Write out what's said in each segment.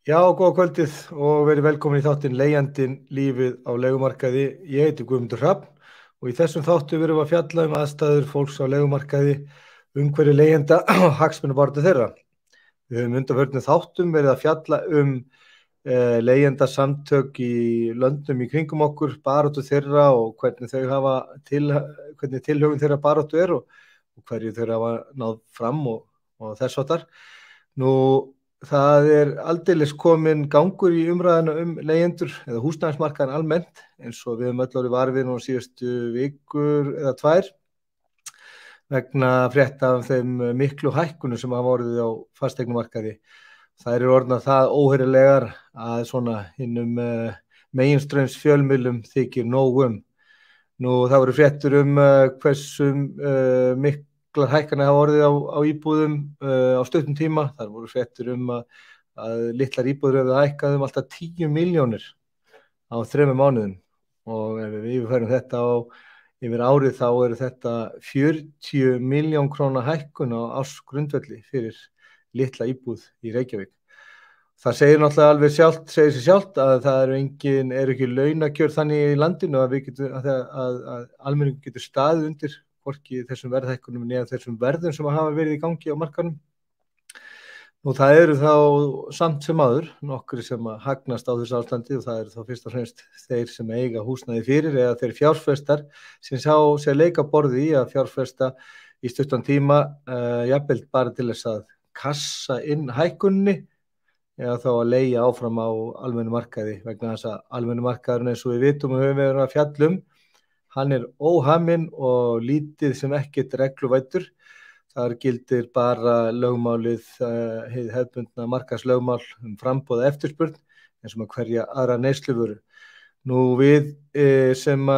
Já, góða kvöldið og verið velkomin í þáttinn Leigjandinn lífið á leigumarkaði. Ég heiti Guðmundur Hrafn og í þessum þáttu verðum við að fjalla aðstæður fólks á leigumarkaði, umhverfi leigjenda og hagsmunabaráttu þeirra. Við höfum undanförnum þáttum verið að fjalla leigjendasamtök í löndum í kringum okkur, baráttu þeirra og hvernig tilhögun þeirra baráttu og hverju þeirra hafa náð fram og þess háttar. Það aldeilis komin gangur í umræðuna leigjendur eða húsnæðismarkaðinn almennt, eins og við höfum öll orðið var við nú síðustu vikur eða 2 vegna frétta af þeim miklu hækkunum sem hafa orðið á fasteignamarkaði. Þær eru orðnar það óheyrilegar að svona hinum meginstraums fjölmiðlum þykir nóg það voru fréttir hversu miklar hækkanir hafa orðið á íbúðum á stuttum tíma. Þar voru fréttir að litlar íbúðir hefðu hækkað alltaf 10 milljónir á 3 mánuðum og ef við yfirfærum þetta yfir árið þá eru þetta 40 milljón króna hækkun á ársgrundvelli fyrir litla íbúð í Reykjavík. Það segir náttúrulega segir sig sjálft að það eru ekki launakjör þannig í landinu að almenningur getur staðið undir hvorki þessum verðhækkunum eða þessum verðum sem hafa verið í gangi á markaðnum. Það eru þá samt sem áður nokkrir sem hagnast á þessu ástandi og það eru þá fyrst og fremst þeir sem eiga húsnæði fyrir eða þeir fjárfestar sem sjá sér leika borði í að fjárfesta í stuttan tíma, jafnvel bara til þess að kassa inn hækkunni eða þá að leigja áfram á almennu markaði vegna þess að almennu markaðurinn eins og við vitum og höfum verið að fjalla hann óhaminn og lítið sem ekkert regluvæddur. Þar gildir bara lögmálið, hið hefðbundna markaðslögmál framboð og eftirspurn eins og með hverja aðra neysluvöru. Við sem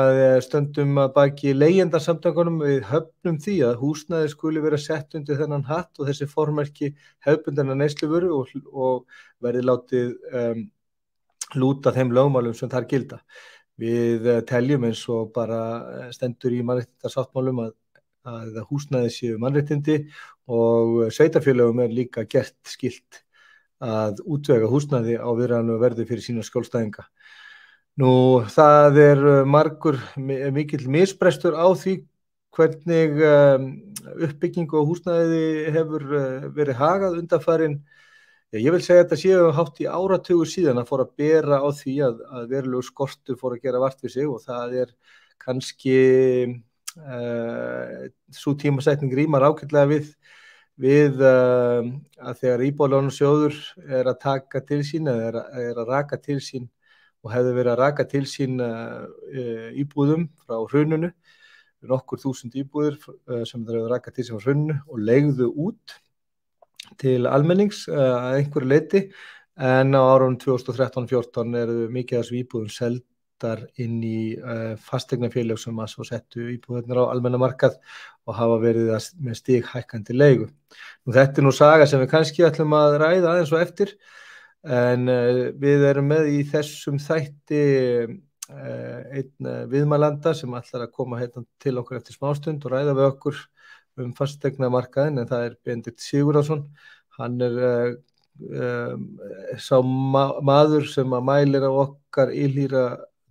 stöndum að baki leigjendasamtökunum, við höfnum því að húsnæði skuli vera sett undir þennan hatt og þessi formerki hefðbundna neysluvöru og verði látið lúta þeim lögmálum sem þar gilda. Við teljum eins og bara stendur í mannréttindasáttmálum að húsnæði séu mannréttindi og sveitarfélögum líka gert skylt að útvega húsnæði á viðráðanlegu verði fyrir sína skjólstæðinga. Það mikill misbrestur á því hvernig uppbyggingu á húsnæði hefur verið hagað undanfarin. Ég vil segja að þetta séu hátt í áratugur síðan að fór að bera á því að verulegur skortur fór að gera vart við sig og það kannski sú tímasetning rímar ágætlega við að þegar Íbúðalánasjóður að taka til sín eða að raka til sín og hefði verið að raka til sín íbúðum frá hruninu, nokkur þúsund íbúðir sem þeir hefðu rakað til sín frá hruninu og leigðu út til almennings að einhverju leyti en á árunum 2013-14 eru mikið af þessum íbúðum seldar inn í fasteignafélög sem að svo settu íbúðirnar á almenna markað og hafa verið með stighækkandi leigu. Þetta saga sem við kannski ætlum að ræða aðeins og eftir en við erum með í þessum þætti einn viðmælanda sem ætlar að koma til okkur eftir smástund og ræða við okkur fasteignamarkaðinn en það Benedikt Sigurðarson. Hann sá maður sem að mælir á okkar illýra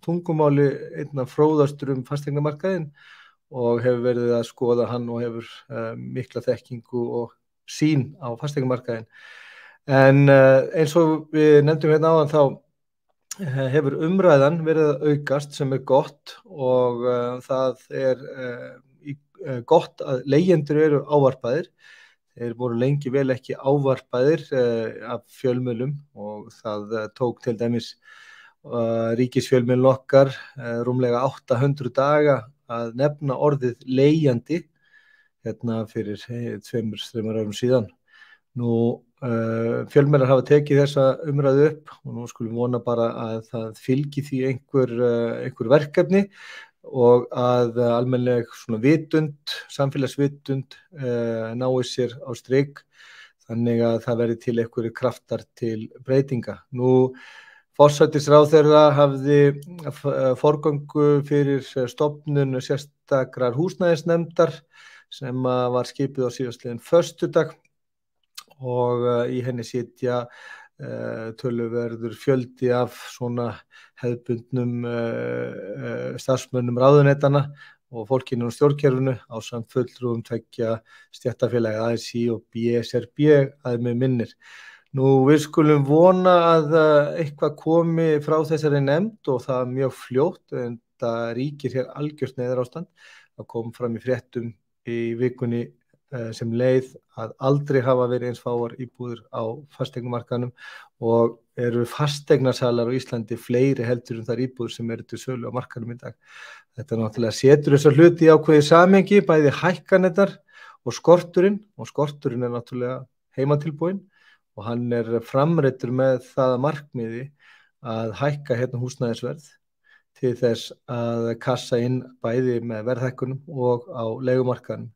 tungumáli einn af fróðastur fasteignamarkaðinn og hefur verið að skoða hann og hefur mikla þekkingu og sýn á fasteignamarkaðinn. En eins og við nefndum áðan þá hefur umræðan verið að aukast sem gott og það gott að leigjendur eru ávarpaðir. Þeir voru lengi vel ekki ávarpaðir af fjölmiðlum og það tók til dæmis ríkisfjölmiðlun okkar rúmlega 800 daga að nefna orðið leigjandi fyrir 2-3 árum síðan. Fjölmiðlar hafa tekið þessa umræðu upp og nú skulum vona bara að það fylgi því einhver verkefni og að almennileg samfélagsvitund nái sér á strik þannig að það verði til einhverjir kraftar til breytinga. Forsætisráðherra hafði forgöngu fyrir stofnun sérstakrar húsnæðisnefndar sem var skipuð á síðastliðinn föstudag og í henni sitja töluverður fjöldi af svona hefðbundnum starfsmönnum ráðuneytanna og fólkinu úr stjórnkerfinu ásamt fulltrúum tveggja stéttarfélaga ASÍ og BSRB að mig minnir. Nú við skulum vona að eitthvað komi frá þessari nefnd og það mjög fljótt en það ríkir hér algjört neyðarástand. Það kom fram í fréttum í vikunni sem leið að aldrei hafa verið eins fáar íbúðir á fasteignamarkaðnum og eru fasteignasalar á Íslandi fleiri heldur en þær íbúðir sem eru til sölu á markaðnum í dag. Þetta náttúrulega setur þessar hluti í ákveðið samhengi, bæði hækkanirnar og skorturinn er náttúrulega heimatilbúinn og hann er framreiddur með það að markmiði að hækka hérna húsnæðisverð til þess að kassa inn bæði með verðhækkunum og á leigumarkaðinn.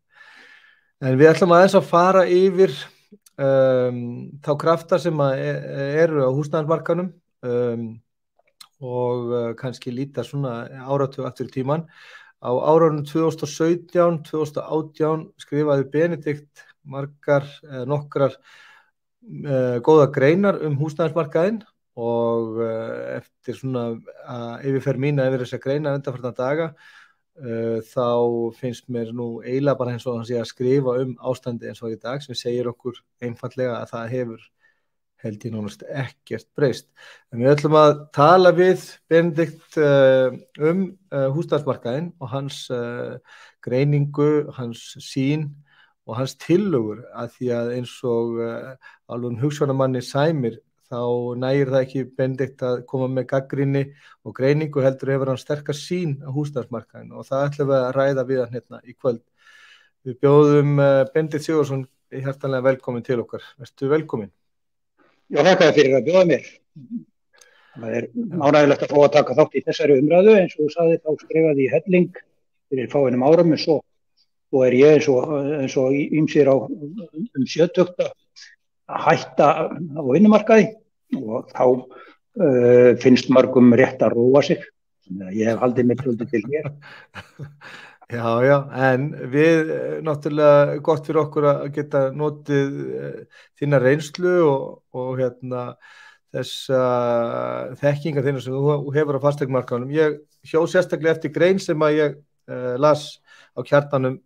En við ætlum aðeins að fara yfir þá krafta sem eru á húsnæðismarkaðnum og kannski líta svona áratug aftur í tímann. Á árunum 2017, 2018 skrifaði Benedikt nokkrar góða greinar húsnæðismarkaðinn og eftir svona yfirferð mína yfir þessa greina undanfarna daga þá finnst mér nú eiginlega bara eins og hann sé að skrifa ástandið eins og í dag sem segir okkur einfaldlega að það hefur held ég nánast ekkert breyst. En við ætlum að tala við Benedikt húsnæðismarkaðinn og hans greiningu, hans sýn og hans tillögur að því að eins og alveg hugsjónamanni sæmir þá nægir það ekki Benedikt að koma með gagnrýni og greiningu heldur hefur hann sterka sýn á húsnæðismarkaðinn og það ætlum við að ræða við hann hérna í kvöld. Við bjóðum Benedikt Sigurðarson hjartanlega velkomin til okkar. Vertu velkomin. Já, þakka fyrir að bjóða mér. Það er ánægjulegt að fá að taka þátt í þessari umræðu eins og þú sagði þá skrifaði ég helling fyrir fáeinum árum en svo er ég eins og ýmsir á sjötugt að hætta á vinnumarkaði og þá finnst mörgum rétt að róa sig. Þannig að ég hef haldið mig svolítið til hér. Já, en við náttúrulega gott fyrir okkur að geta notið þína reynslu og þessa þekkingar þína sem þú hefur á fasteignamarkaðnum. Ég hjó sérstaklega eftir grein sem að ég las á Kjarnanum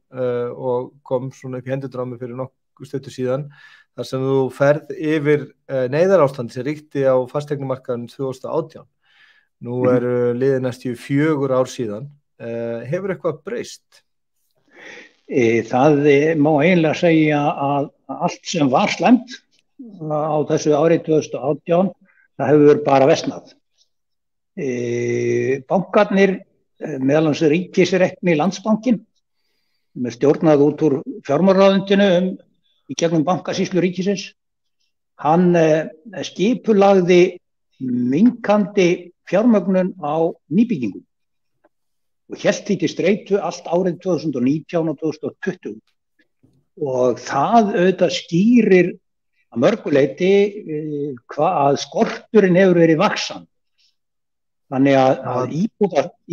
og kom svona upp í hendurnar á mig fyrir nokkuð stuttu síðan þar sem þú ferð yfir neyðarástand sem ríkti á fasteignamarkaðnum 2018. Nú eru liðið næstu 4 ár síðan. Hefur eitthvað breyst? Það má eiginlega segja að allt sem var slæmt á þessu ári 2018 það hefur bara versnað. Bankarnir, meðal annars ríkisrekni Landsbankinn, sem er stjórnað út úr fjármálaráðuneytinu í gegnum bankasýslu ríkisins, hann skipulagði minnkandi fjármögnun á nýbyggingum og hélt því til streitu allt árið 2019 og 2020 og það auðvitað skýrir að mörgu leyti að skorturinn hefur verið vaxandi. Þannig að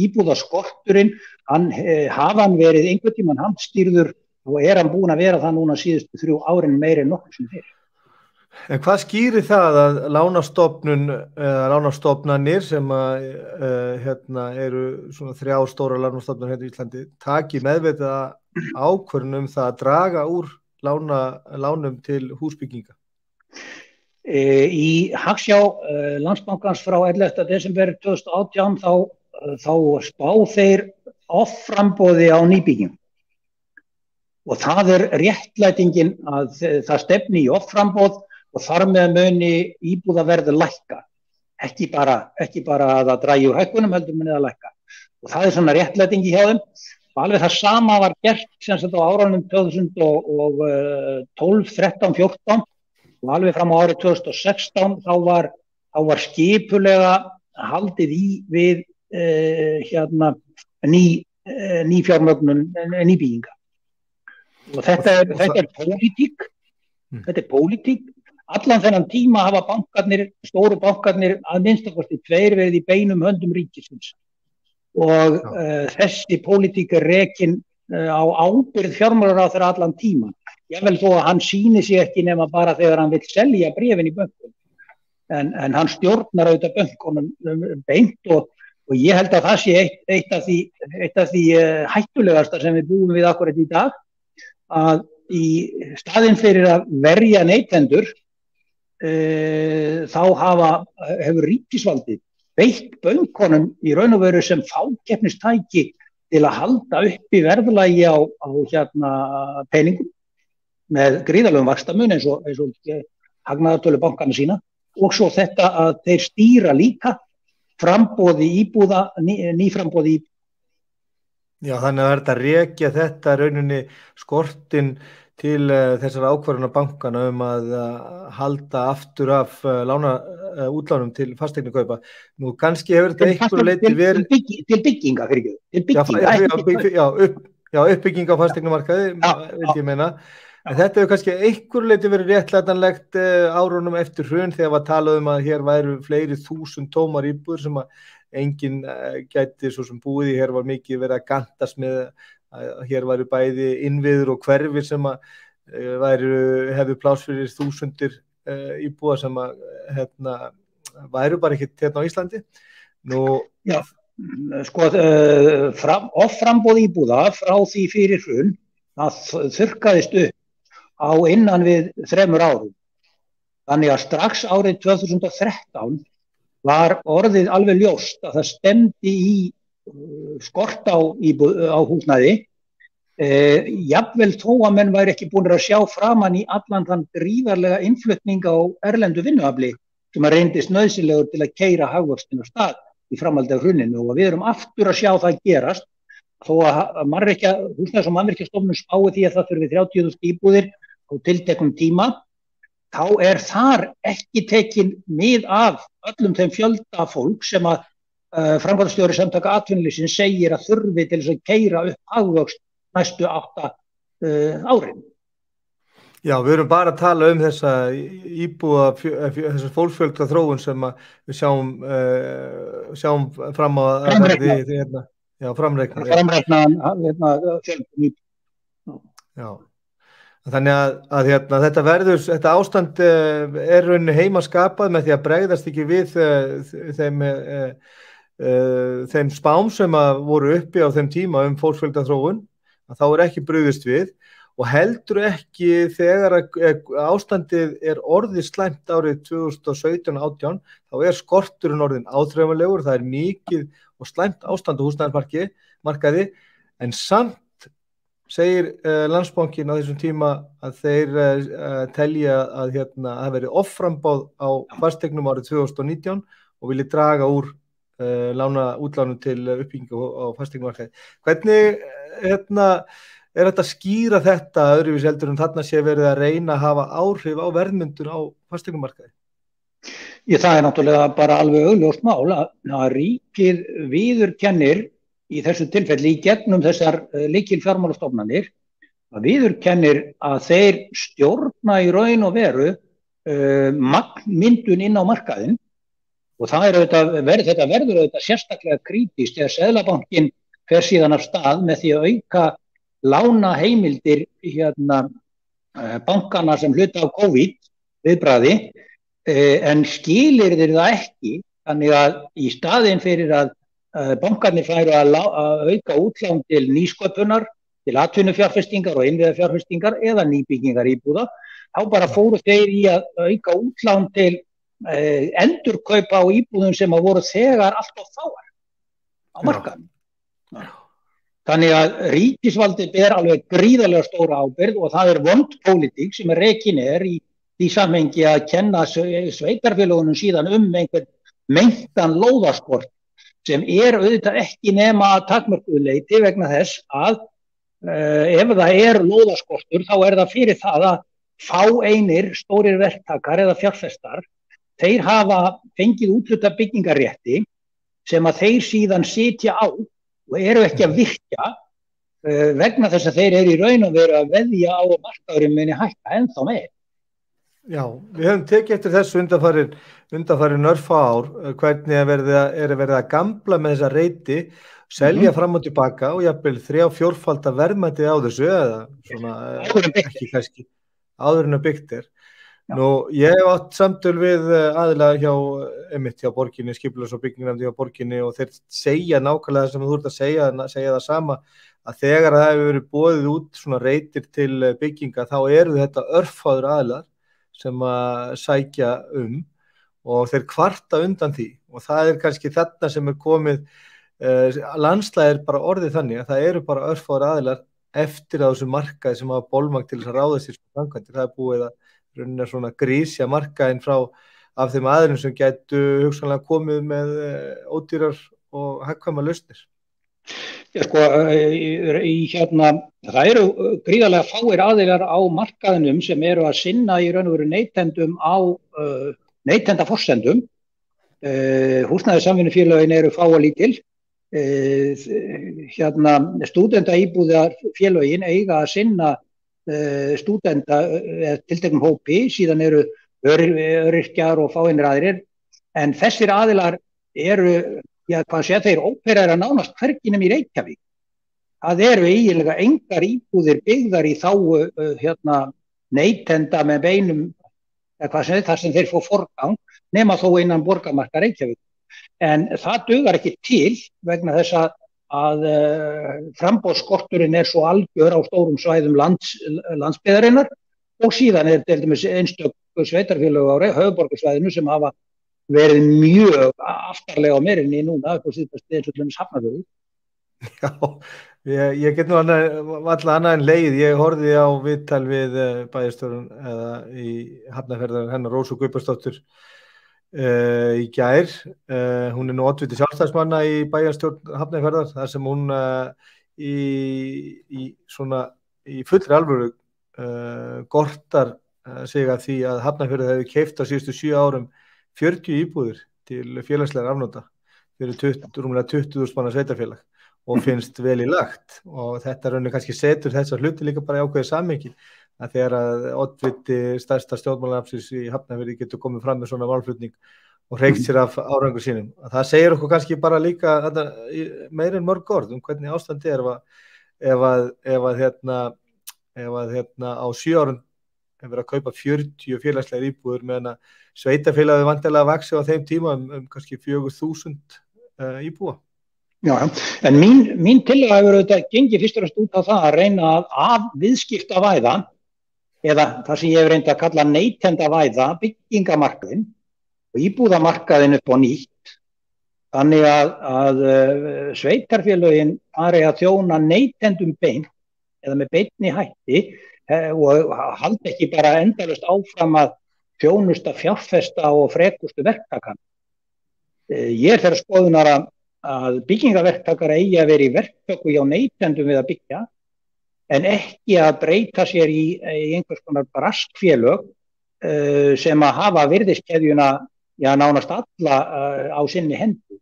íbúðaskorturinn hafa hann verið einhvern tímann handstýrður og er hann búinn að vera það núna síðustu 3 árin meira en nokkuð sem þeir. En hvað skýrir það að lánastofnanir sem eru svona 3 stóra lánastofnanir hérna í Íslandi taki meðvitaða ákvörðun það að draga úr lánum til húsbygginga? Í hagsjá Landsbankans frá 11. desember 2018 þá spá þeir offramboði á nýbyggingum. Og það er réttlætingin að það stefni í offramboð og þar með muni íbúðaverð lækka. Ekki bara að það dragi úr hækkunum heldur muni að lækka. Og það er svona réttlætingi hjá þeim. Og alveg það sama var gert sem sagt á árunum 2012, 13, 14 og alveg fram á árið 2016 þá var skipulega haldið við nýfjármögnun nýbygginga. Og þetta er pólitík. Þetta er pólitík. Allan þennan tíma hafa stóru bankarnir að minnstakosti 2 verið í beinum höndum ríkisins. Og þessi pólitík er rekin á ábyrgð fjármálaráðherra allan tíman. Jafnvel þó að hann sýni sig ekki nema bara þegar hann vill selja bréfin í bönkum. en hann stjórnar auðvitað bönkunum beint og ég held að það sé eitt af því hættulegasta sem við búum við akkurat í dag, að í staðinn fyrir að verja neytendur þá hefur ríkisvaldið beitt bönkunum í raun og veru sem fákeppnistæki til að halda uppi verðlagi á peningum með gríðarlegum vaxtamun eins og hagnaðartölu bankana sína, og svo þetta að þeir stýra líka framboði íbúða, nýframboði íbúða. Já, þannig að þetta rekja þetta rauninni skortinn til þessar ákvarðana bankana að halda aftur af útlánum til fasteignakaupa. Nú kannski hefur þetta einhverju leyti verið til bygginga, uppbygging á fasteignamarkaði, vildi ég meina. En þetta hefur kannski einhverju leyti verið réttlætanlegt árunum eftir hrun þegar var talað að hér væru fleiri þúsund tómar íbúðir sem að enginn gæti svo sem búið í. Hér var mikið verið að gantast með að hér væru bæði innviður og hverfir sem að hefðu pláss fyrir þúsundir íbúða sem að væru bara ekkert hérna á Íslandi. Já, sko offramboð íbúða frá því fyrir hrun, það þurrkaðist upp á innan við 3 árum. Þannig að strax árið 2013 var orðið alveg ljóst að það stemdi í skort á húsnæði, jafnvel þó að menn væri ekki búin að sjá framan í allan þann gríðarlega innflutning á erlendu vinnuafli sem að reyndist nauðsynlegur til að keyra hagvöxtinn af stað í framhaldi af hruninu, og við erum aftur að sjá það gerast þó að húsnæðis- og mannvirkjastofnun spái því að það þurfi 30.000 íbúðir á tilteknum tíma, þá þar ekki tekin mið af öllum þeim fjölda fólk sem að framkvæmdastjóri Samtaka atvinnulífsins segir að þurfi til þess að keyra upp hagvöxt næstu 8 árin. Já, við erum bara að tala þessa þessa fólksfjölda þróun sem að við sjáum fram á framreiknaðan fjölgun íbúða. Já. Þannig að þetta ástand rauninni heimaskapað með því að bregðast ekki við þeim spám sem að voru uppi á þeim tíma fólksfjöldaþróun, að þá ekki brugðist við, og heldur ekki þegar ástandið orðið slæmt árið 2017-18, þá skorturinn orðinn áþreifanlegur, það mikið og slæmt ástand á húsnæðismarkaði, en samt segir Landsbankinn á þessum tíma að þeir telja að það verið offramboð á fasteignum árið 2019 og vilji draga úr útlánum til uppbyggingu á fasteignamarkaði. Hvernig þetta skýra þetta öðruvísi heldur en þarna sé verið að reyna að hafa áhrif á verðmyndun á fasteignamarkaði? Það náttúrulega bara alveg augljóst mál að ríkið viðurkennir í þessu tilfelli í gegnum þessar lykilfjármálastofnanir, að viðurkennir að þeir stjórna í raun og veru magnmyndun inn á markaðinn, og þetta verður auðvitað sérstaklega krítískt þegar Seðlabankinn fer síðan af stað með því að auka lánaheimildir bankana sem hluta af COVID viðbragði, en skilyrðir það ekki, þannig að í staðinn fyrir að bankarnir færu að auka útlán til nýsköpunar, til atvinnufjárfestingar og innviðafjárfestingar eða nýbyggingar íbúða, þá bara fóru þeir í að auka útlán til endurkaupa á íbúðum sem að voru þegar allt of fáar á markaðnum. Þannig að ríkisvaldið ber alveg gríðarlega stóra ábyrgð, og það vond pólitík sem rekin í því samhengi að kenna sveitarfélögunum síðan einhvern meintan lóðaskort sem auðvitað ekki nema að takmörkuðu leyti, vegna þess að ef það lóðaskortur þá það fyrir það að fáeinir stórir verktakar eða fjárfestar, þeir hafa fengið úthlutað byggingarrétti sem að þeir síðan sitja á og ekki að virkja vegna þess að þeir í raun og veru að veðja á markaðurinn muni hækka ennþá meir. Já, við höfum tekið eftir þessu undanfarin örfá ár, hvernig verið að gambla með þessa reiti, selja fram og tilbaka og jafnvel 3-4-falda verðmæti á þessu, eða svona ekki kannski áður en að byggt Nú, ég hef átt samtöl við aðila hjá borginni, skipulags- og byggingarnefnd hjá borginni og þeir segja nákvæmlega það sem þú ert að segja það sama, að þegar það hefur verið boðið út svona reitir til bygginga þá eru þetta örfáður aðilar sem að sækja og þeir kvarta undan því og það kannski þarna sem komið, landslagið bara orðið þannig að það eru bara örfáður aðilar eftir á þessu markaði sem hafa bolmagn til þess að ráða sér framkvæmdir. Það búið að raunin svona grísja markaðinn af þeim aðilum sem gætu hugsanlega komið með ódýrar og hagkvæmar lausnir. Já, sko, það eru gríðarlega fáir aðilar á markaðinum sem eru að sinna í raun og veru neytendum á neytendaforsendum. Húsnæðissamvinnufélögin eru fáalítil. Stúdentaíbúðarfélögin eiga að sinna stúdenta tilteknum hópi, síðan eru öryrkjar og fáeinir aðrir, en þessir aðilar eru, þeir ópererar nánast hvergi nema í Reykjavík. Það eru eiginlega engar íbúðir byggðar í þágu neytenda með beinum, þar sem þeir fá forgang, nema þó innan borgarmarka Reykjavík. En það dugar ekki til vegna þess að framboðsskorturinn svo algjör á stórum svæðum landsbyggðarinnar og síðan til dæmis einstök sveitarfélög á höfuðborgarsvæðinu sem hafa verið mjög aftarlega á merinni núna upp á síðasta eins og til dæmis Hafnarfjörður. Já, ég get nú varla annað en leið. Ég horfði á viðtal við bæjarstjórinn eða í Hafnarfjörðar hennar Rósu Guðbjörnsdóttur í gær. Hún nú oddviti sjálfstæðismanna í bæjarstjórn Hafnarfjarðar þar sem hún í fullri alvöru gortar sig að því að Hafnarfjörður hefði keypt á síðustu 7 árum 40 íbúðir til félagslegra afnota fyrir rúmlega 20.000 manna sveitarfélag og finnst vel í lagt og þetta raunir kannski setur þessa hluti líka bara í ákveðið samhengi að þegar að oddviti stærsta stjórnmálaafsins í Hafnarfirði getur komið fram með svona málflutning og hreykst sér af árangur sínum. Það segir okkur kannski bara líka meira en mörg orð hvernig ástandi ef á 7 árum verið að kaupa 40 félagslegar íbúðir meðan að sveitarfélagið vantilega vaxi á þeim tíma kannski 4.000 íbúa. Já, en mín tillaga hefur auðvitað gengið fyrst og fremst út á það að reyna að viðskiptavæða eða það sem ég hef reynd að kalla neytendavæða byggingamarkaðinn og íbúðamarkaðinn upp á nýtt. Þannig að sveitarfélögin fari að þjóna neytendum beint eða með beinni hætti og haldi ekki bara endalaust áfram að þjónusta, fjárfesta og frekustu verktakana. Ég þeirra skoðunar að byggingaverktakar eigi að vera í verktöku hjá neytendum við að byggja en ekki að breyta sér í einhvers konar braskfélög sem að hafa virðiskeðjuna nánast alla á sinni hendur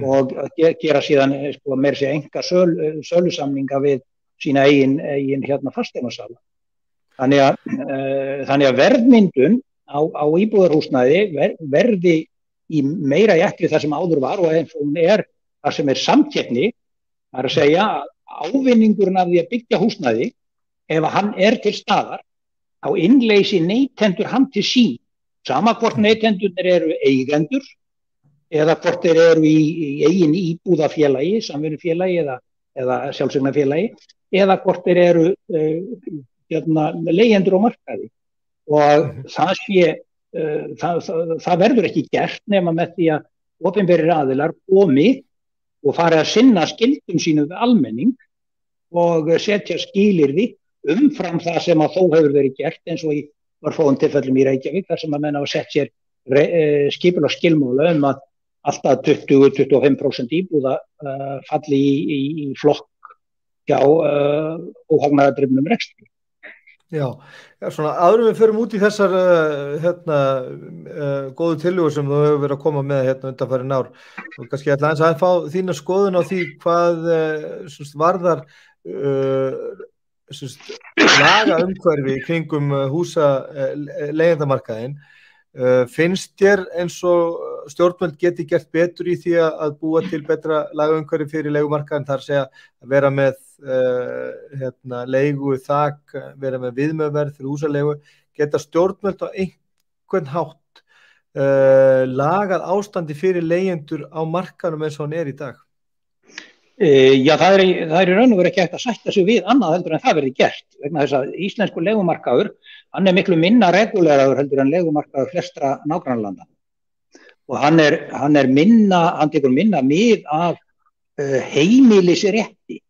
og gera síðan meira sér enga sölusamninga við sína eigin fasteignasala. Þannig að verðmyndun á íbúðarhúsnæði verði í meira jætti það sem áður var og eins og hún það sem samkeppni, það að segja að ávinningurinn af því að byggja húsnæði, ef hann til staðar, þá innleysi neytendur hann til sín, sama hvort neytendurnir eru eigendur eða hvort þeir eru í eigin íbúðafélagi, samvinnufélagi eða sjálfseignarfélagi, eða hvort þeir eru leigjendur á markaði og það verður ekki gert nema með því að opinberir aðilar komi og fari að sinna skyldum sínum við almenning og setja skilyrði umfram það sem að þó hefur verið gert eins og í örfáum tilfellum í Reykjavík þar sem að menn hafa sett sér skipulagsskilmála að alltaf 20-25% íbúða falli í flokk hjá óhagnaðardrifnum rekstri. Já, svona áður við förum út í þessar góðu tillögur sem þú hefur verið að koma með undanfarin ár og kannski ætla aðeins að fá þína skoðun á því hvað varðar lagaumhverfi kringum leigjendamarkaðinn. Finnst þér eins og stjórnvöld geti gert betur í því að búa til betra lagaumhverfi fyrir leigumarkaðinn, þar segja að vera með leigu þak, vera með viðmiðaverð fyrir húsaleigu, geta stjórnvöld á einhvern hátt lagað ástandi fyrir leigjendur á markaðnum eins og hann í dag? Já, það er í raun og veru ekki hægt að sætta sig við annað heldur en það verði gert, vegna þess að íslenskur leigumarkaður, hann miklu minna regúleraður heldur en leigumarkaður flestra nágrannalanda. Og hann tekur minna mið af heimilisrétti.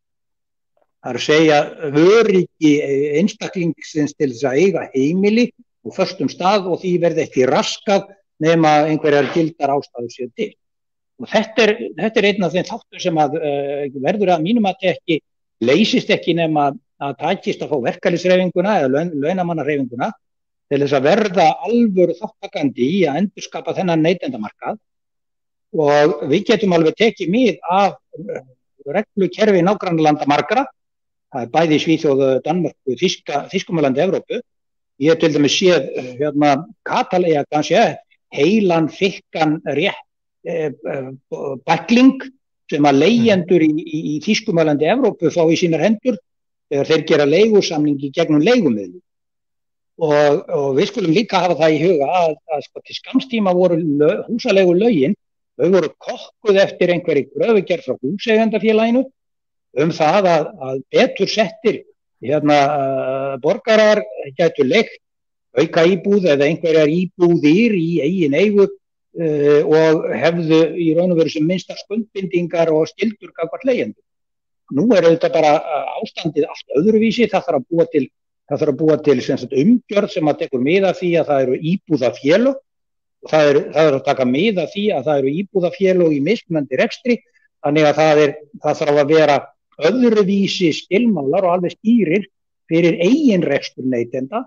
Það er að segja öryggi einstaklingsins til þess að eiga heimili og föstum stað og því verði ekki raskað nema einhverjar gildar ástæður séu til. Og þetta er einn af þeim þáttum sem verður að mínum að ekki leysist ekki nema að takist að fá verkalýðshreyfinguna eða launamannarhreyfinguna til þess að verða alvöru þáttakandi í að endurskapa þennan neytendamarkað. Og við getum alveg tekið mið af reglukerfi nágrannalanda margra. Það er bæði Svíþjóð, Danmörku, Þýskalandi, Evrópu. Ég hef til dæmis séð Katalega kannski heilan þykkan rétt bækling sem að leigjendur í Þýskalandi, Evrópu fá í sínar hendur þegar þeir gera leigusamningi gegnum leigumiðlun. Og við skulum líka hafa það í huga að til skamstíma voru húsaleigulögin, þau voru kokkuð eftir einhverri kröfugerð frá húseigendafélaginu það að betur settir borgarar gætu leigt auka íbúð eða einhverjar íbúðir í eigin eigu og hefðu í raun og veru sem minnstar skuldbindingar og skyldur gagnvart leigjendur. Nú auðvitað bara ástandið allt öðruvísi, það þarf að búa til umgjörð sem að tekur mið af því að það eru íbúðafélög og það er að taka mið af því að það eru íbúðafélög í mismunandi rekstri, þannig að það þarf að vera öðruvísi skilmálar og alveg skýrir fyrir eigin rekstur neytenda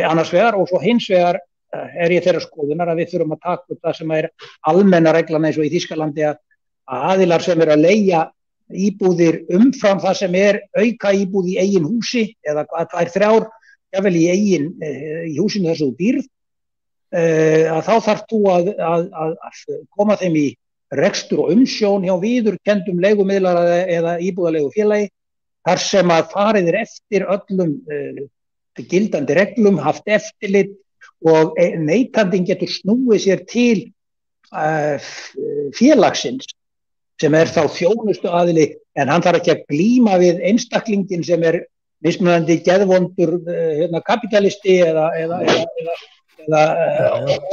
annars vegar og svo hins vegar ég þeirra skoðunar að við þurfum að taka upp það sem almenna reglan eins og í Þýskalandi að aðilar sem eru að leigja íbúðir umfram það sem auka íbúð í eigin húsi eða þrjár, jafnvel í húsinu þessu býrð, að þá þarf þú að koma þeim í rekstur og umsjón hjá viðurkenndum leigumiðlara eða íbúðaleigufélagi þar sem að farið eftir öllum gildandi reglum, haft eftirlit og neytandinn getur snúið sér til félagsins sem þá þjónustu aðili en hann þarf ekki að glíma við einstaklingin sem mismunandi geðvondur kapitalisti eða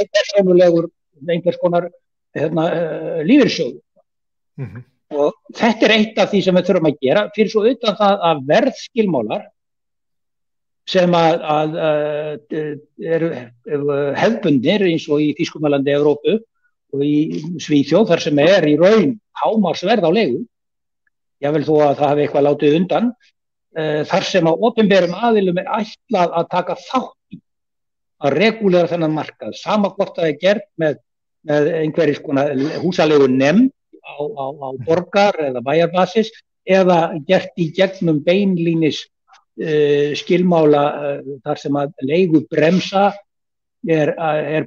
persónulegur einhvers konar lífeyrissjóður. Og þetta eitt af því sem við þurfum að gera fyrir svo utan það að verðskilmálar sem eru hefðbundnir eins og í Þýskalandi, Evrópu og í Svíþjóð þar sem í raun hámarksverð á leigu, jafnvel þó að það hafi eitthvað látið undan, þar sem að opinberum aðilum ætlað að taka þátt í að regúlera þennan markað, sama hvort það gert með einhverjir konar húsaleigu nefnd á borgar eða bæjarbasis eða gert í gegnum beinlínis skilmála þar sem að leigubremsa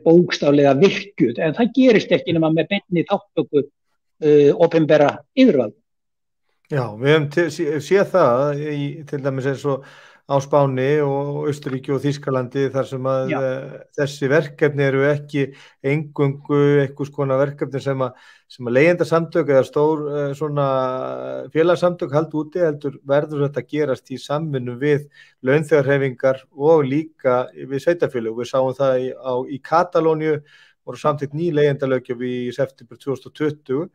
bókstaflega virkjuð, en það gerist ekki nema með beinni þáttöku opinbera yfirvalda. Já, við höfum séð það til dæmis eins og á Spáni og Austurríki og Þýskalandi þar sem að þessi verkefni eru ekki eingöngu einhvers konar verkefni sem að leigjendasamtök eða stór svona félagasamtök halda úti, heldur verður þetta gerast í samvinnu við launþegahreyfingar og líka við sveitarfélög. Við sáum það í Katalóníu voru samþykkt ný leigjendalöggjöf í september 2020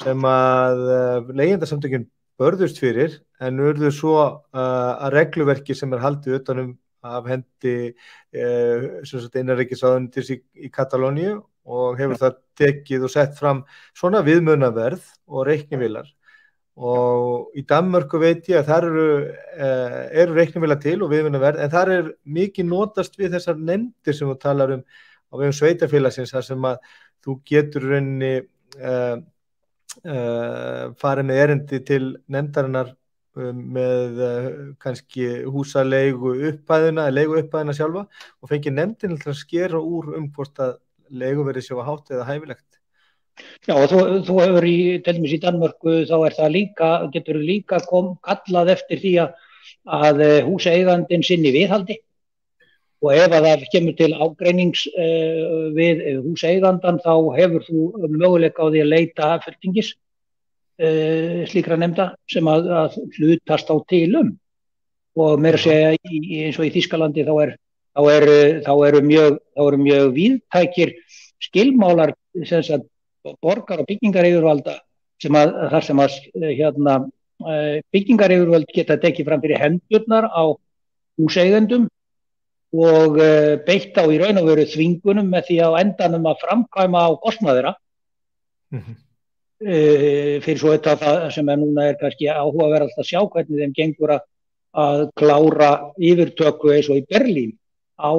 sem að leigjendasamtökin börðust fyrir en urðu svo að regluverki sem haldið utanum af hendi innanríkisráðuneytis í Katalóníu og hefur það tekið og sett fram svona viðmiðunarverð og reiknivélar. Og í Danmörku veit ég að þar eru reiknivélar til og viðmiðunarverð en þar mikið notast við þessar nefndir sem þú talar á vegum sveitarfélagsins þar sem að þú getur rauninni farið með erindi til nefndarinnar með kannski húsaleigu upphæðina eða leigu upphæðina sjálfa og fengið nefndin til að skera úr hvort að leiguverðið sé hátt eða hæfilegt. Já, og þú hefur til dæmis í Danmörku þá það líka, getur líka kallað eftir því að húseigandinn sinni viðhaldi og ef að það kemur til ágreinings við húseigandann þá hefur þú möguleika á því að leita fulltingis slíkra nefnda sem að hlutast á til og meira að segja eins og í Þýskalandi þá eru mjög víðtækir skilmálar sem sagt borgar- og byggingaryfirvalda þar sem byggingaryfirvöld geta tekið fram fyrir hendurnar á húseigendum og beitt á í raun og veru þvingunum með því á endanum að framkvæma á kostnað þeirra. Fyrir svo það sem núna kannski áhugaverðast að sjá hvernig þeim gengur að klára yfirtöku eins og í Berlín á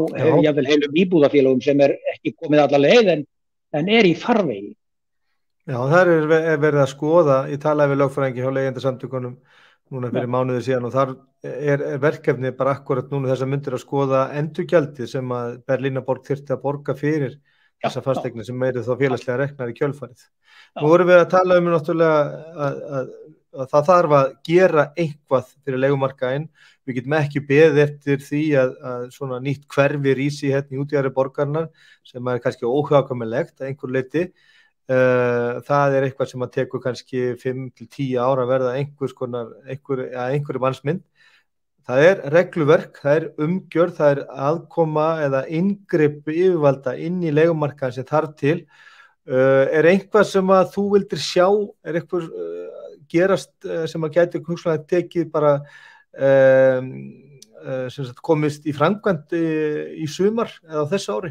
jafnvel heilum íbúðafélögum sem ekki komið alla leið en í farvegi. Já, þar verið að skoða, ég talaði við lögfræðingi hjá leigjendasamtökunum núna fyrir mánuði síðan og þar verkefni bara akkurat núna þessar myndir að skoða endurgjaldið sem að Berlínaborg þyrfti að borga fyrir þessar fasteignir sem eru þá félagslega reknar í kjölfarið. Nú vorum við að tala náttúrulega að það þarf að gera eitthvað fyrir leigumarkaðinn. Við getum ekki beðið eftir því að svona nýtt hverfi rísi hérna í útjaðri borgarinnar sem kannski óhjákvæmilegt að einhver leyti. Það eitthvað sem að tekur kannski 5 til 10 ára að verða einhverju mannsmynd. Það regluverk, það umgjörð, það aðkoma eða inngrip yfirvalda inn í leigumarkaðinn sem þarf til. Eitthvað sem að þú vildir sjá, eitthvað gerast sem að gæti hugsanlega tekið bara sem sagt komist í framkvæmd í sumar eða á þessu ári?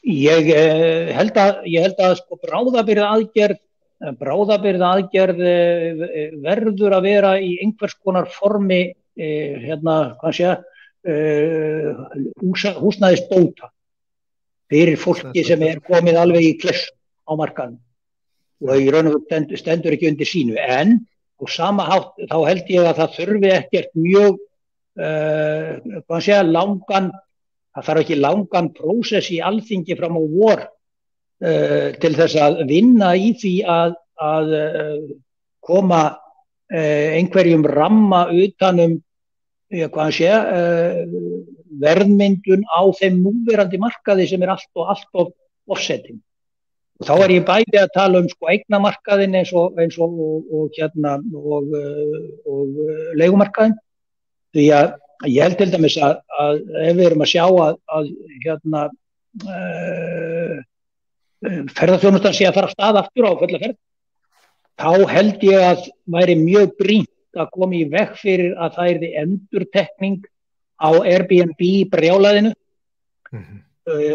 Ég held að sko bráðabirgðaaðgerð verður að vera í einhvers konar formi húsnæðisbóta fyrir fólki sem komið alveg í klessu á markaðnum og í raun og veru stendur ekki undir sínu en á sama hátt þá held ég að það þurfi ekkert mjög það þarf ekki langan prósess í Alþingi fram á vor til þess að vinna í því að koma einhverjum ramma utanum verðmyndun á þeim núverandi markaði sem allt of offsetting. Og þá ég bæði að tala sko eignamarkaðinn eins og leigumarkaðinn því að ég held til dæmis að ef við erum að sjá að ferðaþjónustan sé að fara af stað aftur á fulla ferð, þá held ég að væri mjög brýnt að koma í veg fyrir að það yrði endurtekning á Airbnb brjálæðinu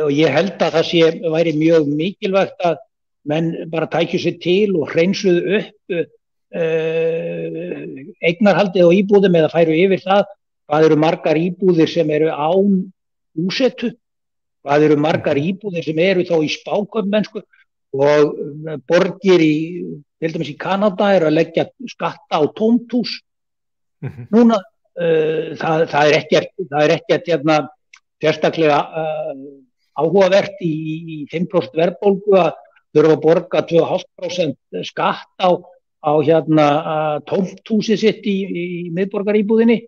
og ég held að það væri mjög mikilvægt að menn bara tækju sér til og hreinsuðu upp eignarhaldið á íbúðum eða færu yfir það. Hvað eru margar íbúðir sem eru án búsetu? Hvað eru margar íbúðir sem eru þá í spákaupmennsku og borgir til dæmis í Kanada að leggja skatta á tómthús. Núna það ekkert sérstaklega áhugavert í 5% verðbólgu að þurfa að borga 2,5% skatt á tómthúsið sitt í miðborgaríbúðinni.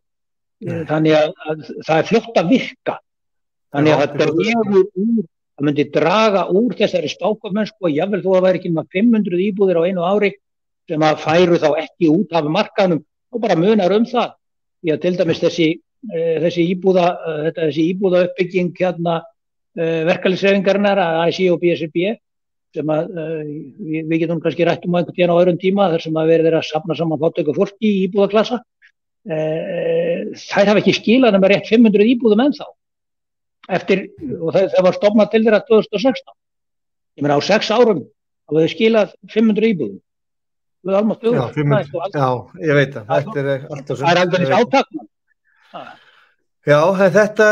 Þannig að það fljótt að virka. Þannig að það myndi draga úr þessari spákaupmennsku og jafnvel þó að væri ekki með 500 íbúðir á einu ári sem að færu þá ekki út af markaðnum og bara munar það. Því að til dæmis þessi íbúðauppbygging verkalýðshreyfingarinnar ASÍ og BSRB sem að við getum kannski rætt einhvern tímann á öðrum tíma þar sem að verið að safna saman fátæku fólki í íbúðaklassa. Þær hafa ekki skilað nema rétt 500 íbúðum ennþá og það var stofnað til þeirra 2016. Ég meina á 6 árum hafa þau skilað 500 íbúðum. Já, ég veit það. Það alveg átakna. Já, þetta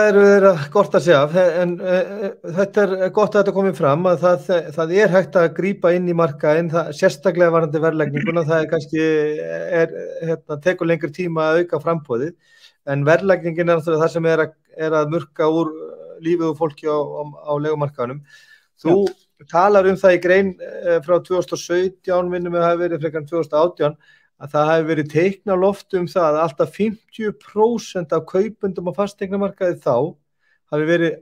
gott að segja en þetta gott að þetta komi fram að það hægt að grípa inn í markaðinn, sérstaklega varðandi verðlagninguna, það kannski tekur lengri tíma að auka framboðið, en verðlagningin náttúrulega það sem að murka úr lífið og fólki á leigumarkaðnum. Þú talar það í grein frá 2017, minnum við hafi verið frekar 2018, að það hafi verið teiknað loft það að alltaf 50% af kaupendum á fasteignamarkaði þá hafi verið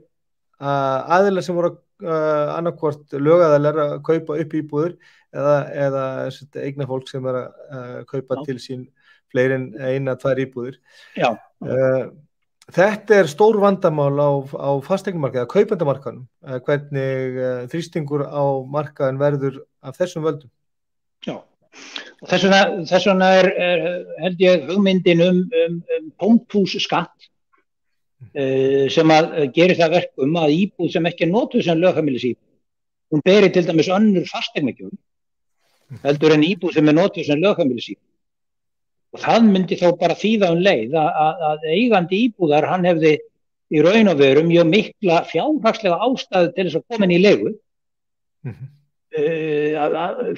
aðilar sem voru annarkvort lögaðilar að kaupa upp íbúðir eða eignafólk sem að kaupa til sín fleiri en 1-2 íbúðir. Já. Þetta stór vandamál á fasteignamarkaði, kaupendamarkaðnum, hvernig þrýstingur á markaðin verður af þessum völdum. Já, og þess vegna held ég hugmyndin tómthússkatt sem að gerir það verkum að íbúð sem ekki notuð sem lögheimilisíbúð, hún beri til dæmis önnur fasteignagjöld heldur en íbúð sem notuð sem lögheimilisíbúð. Og það myndi þá bara þýða leið að eigandi íbúðar, hann hefði í raun og veru mjög mikla fjárhagslega ástæðu til þess að koma inn í leigu,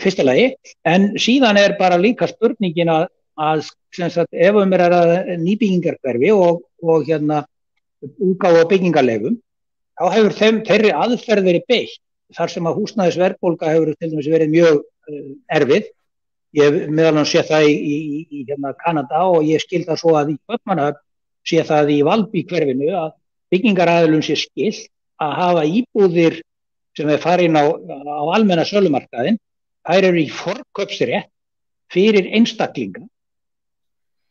fyrsta lagi, en síðan bara líka spurningin að ef að nýbyggingarhverfi og útgáfu á byggingarleigum, þá hefur þeirri aðferð verið beitt, þar sem að húsnæðisverðbólga hefur til dæmis verið mjög erfið. Ég hef meðal annars séð það í Kanada og ég skil það svo að í Kaupmannahöfn sé það í Valby hverfinu að byggingaraðilum sé skylt að hafa íbúðir sem farin á almenna sölumarkaðinn, þær eru í forkaupsrétt fyrir einstaklinga,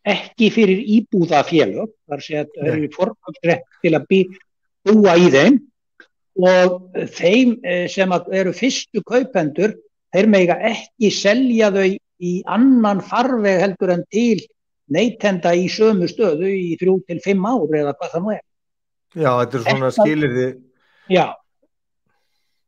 ekki fyrir íbúðafélög, þar sé að þær eru í forkaupsrétt til að búa í þeim, og þeim sem eru fyrstu kaupendur, þeir mega ekki selja þau í annan farveg heldur en til neytenda í sömu stöðu í 3 til 5 ár eða hvað það nú er. Já, þetta svona skilyrði. Já.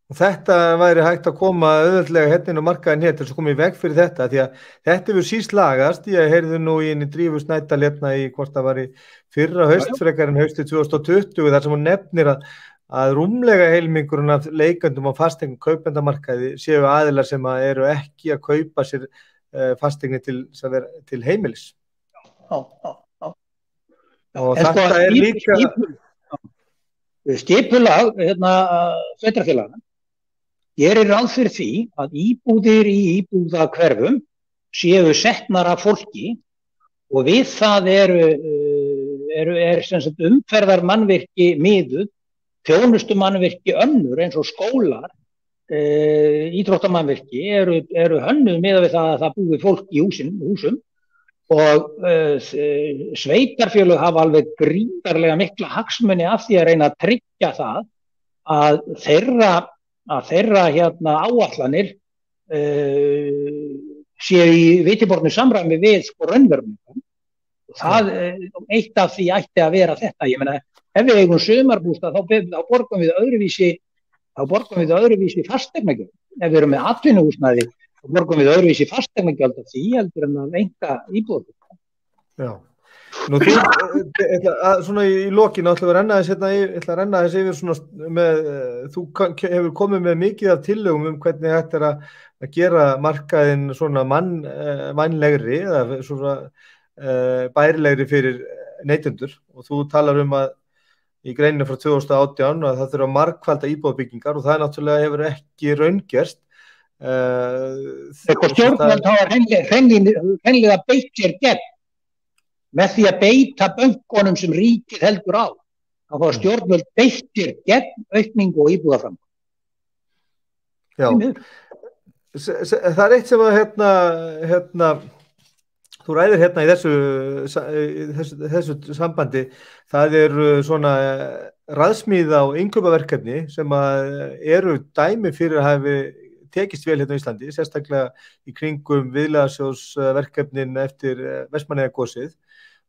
Og þetta væri hægt að koma auðveldlega inn á markaðinn til þess að koma í veg fyrir þetta, því að þetta hefur síst lagast. Ég heyrði nú í henni Drífu Snædal í hvort það var í fyrra haust, frekar en haustið 2020, þar sem hún nefnir að rúmlega heilmingurinn af leikendum á fasteignum kaupendamarkaði séu aðilar sem eru ekki að kaupa sér fasteigni til heimilis. Já. Og þetta líka skipulag sveitarfélaganna gerir ráð fyrir því að íbúðir í íbúðahverfum séu setnar af fólki og við það sem sagt umferðarmannvirki miðuð, þjónustumannvirki önnur eins og skólar, íþróttamannvirki eru hönnuð miðað við það að það búi fólk í húsum og sveitarfélög hafa alveg gríðarlega mikla hagsmuni af því að reyna að tryggja það að þeirra áætlanir séu í vitibornu samræmi við raunveruleikann. Það eitt af því ætti að vera þetta. Ég meina, ef við eigum sumarbústað þá borgum við öðruvísi fasteignagjöld. Ef við erum með atvinnuhúsnæði þá borgum við öðruvísi fasteignagjöld af því heldur en að enga íbúðir. Já. Nú svona í lokin ætla að renna þess yfir svona með, þú hefur komið með mikið af tillögum hvernig þetta að gera markaðinn svona vænlegri eða svona bærilegri fyrir neytendur, og þú talar að í greininu frá 2018 að það þurfa margfalda íbúðabyggingar og það náttúrulega hefur ekki raungerst. Stjórnvöld hafa hreinlega beitt sér gegn með því að beita bönkunum sem ríkið heldur á. Þá hafa stjórnvöld beitt sér gegn aukningu og íbúðaframboð. Já. Það eitt sem að þú ræðir í þessu sambandi, það svona raðsmíða og innkaupaverkefni sem eru dæmi fyrir að hafi tekist vel á Íslandi, sérstaklega í kringum viðlagasjóðsverkefnin eftir Vestmannaeyjagosið.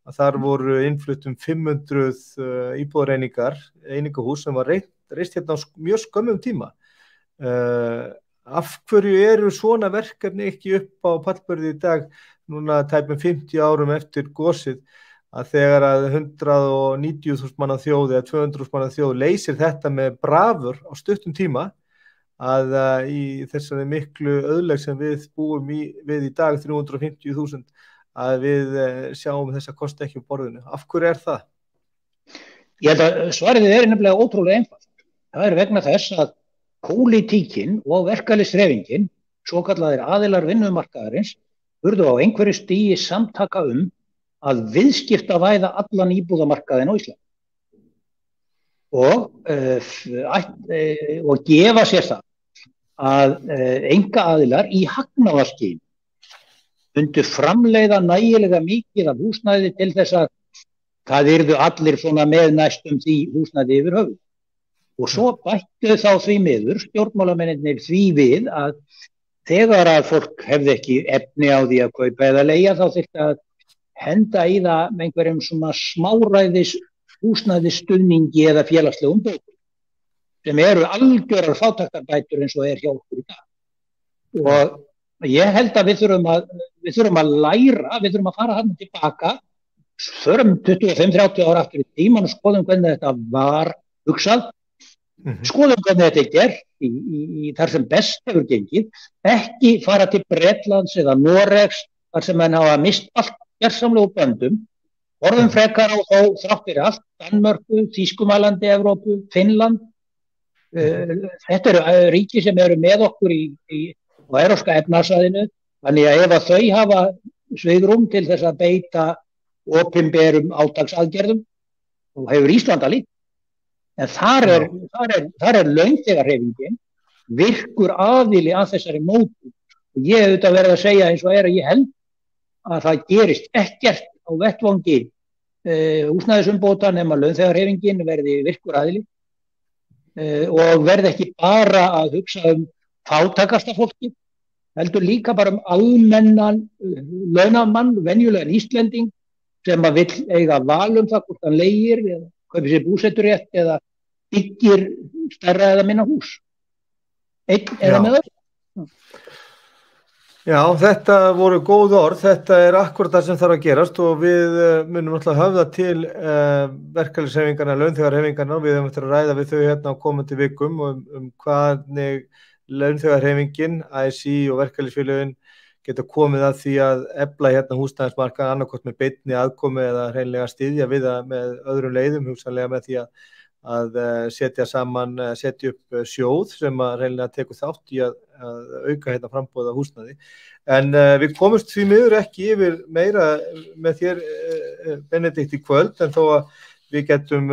Þar voru innflutt 500 íbúðareiningar, einingahús sem var reist á mjög skömmum tíma. Af hverju eru svona verkefni ekki upp á pallborðið í dag, núna tæpum 50 árum eftir gosið, að þegar að 190.000 manna þjóð eða 200.000 manna þjóð leysir þetta með bravur á stuttum tíma, að í þessari miklu auðlegð sem við búum við í dag, 350.000, að við sjáum þessa kosti ekki á borðinu. Af hverju það? Ég held að svarið nefnilega ótrúlega einfalt. Það vegna þess að pólitíkin og verkalýðshreyfingin, svokallaðir aðilar vinnumarkaðarins, urðu á einhverju stigi samtaka að viðskiptavæða allan íbúðamarkaðinn á Íslandi. og gefa sér það að einkaaðilar í hagnaðarskyni myndu framleiða nægilega mikið af húsnæði til þess að það yrðu allir svona með næstum því húsnæði yfir höfuð. Og svo bættu þá því miður stjórnmálamennirnir því við að þegar að fólk hefði ekki efni á því að kaupa eða leigja þá þyrfti að henda í það með einhverjum svona smáræðis húsnæðisstuðningi eða félagslegum bókum sem eru algjörar fátæktarbætur eins og hjá okkur í dag. Og ég held að við þurfum að læra, við þurfum að fara hann tilbaka, förum 25-30 ára aftur í tíman og skoðum hvernig þetta var hugsað, skoðum hvernig þetta gert í þar sem best hefur gengið, ekki fara til Bretlands eða Noregs þar sem menn hafa mist allt gersamlega úr böndum, orðum frekar á þrátt fyrir allt, Danmörku, Þýskumalandi, Evrópu, Finnland. Þetta eru ríki sem eru með okkur á evrópska efnahagssvæðinu, þannig að ef að þau hafa svigrúm til þess að beita opinberum átaksaðgerðum, og hefur Ísland að líka. En þar er launþegahreyfingin virkur aðili að þessari mótu. Og ég hef auðvitað verið að segja eins og að ég held að það gerist ekkert á vettvangi húsnæðisumbóta nema launþegahreyfingin verði virkur aðili og verði ekki bara að hugsa fátækasta fólki, heldur líka bara almennan launamann, venjulegan Íslending sem að vill eiga val það hvort hann leigir eða kaupir sér búseturétt eða byggir stærra eða minna hús. Einn eða með öll. Já, þetta voru góð orð, þetta akkúrat það sem þarf að gerast og við munum alltaf höfða til verkalýðshreyfingarna, launþegahreyfingarna og við höfum eftir að ræða við þau hérna á komandi vikum hvernig launþegahreyfingin, ASÍ og verkalýðsfélögin geta komið að því að efla hérna húsnæðismarkaðinn annarkvort með beinni aðkomu eða hreinlega styðja við það með öðrum leiðum, hugsanlega með því að setja upp sjóð sem að hreinlega tekur þátt í að auka hérna framboð á húsnæði. En við komumst því miður ekki yfir meira með þér, Benedikt, í kvöld, en þó að við getum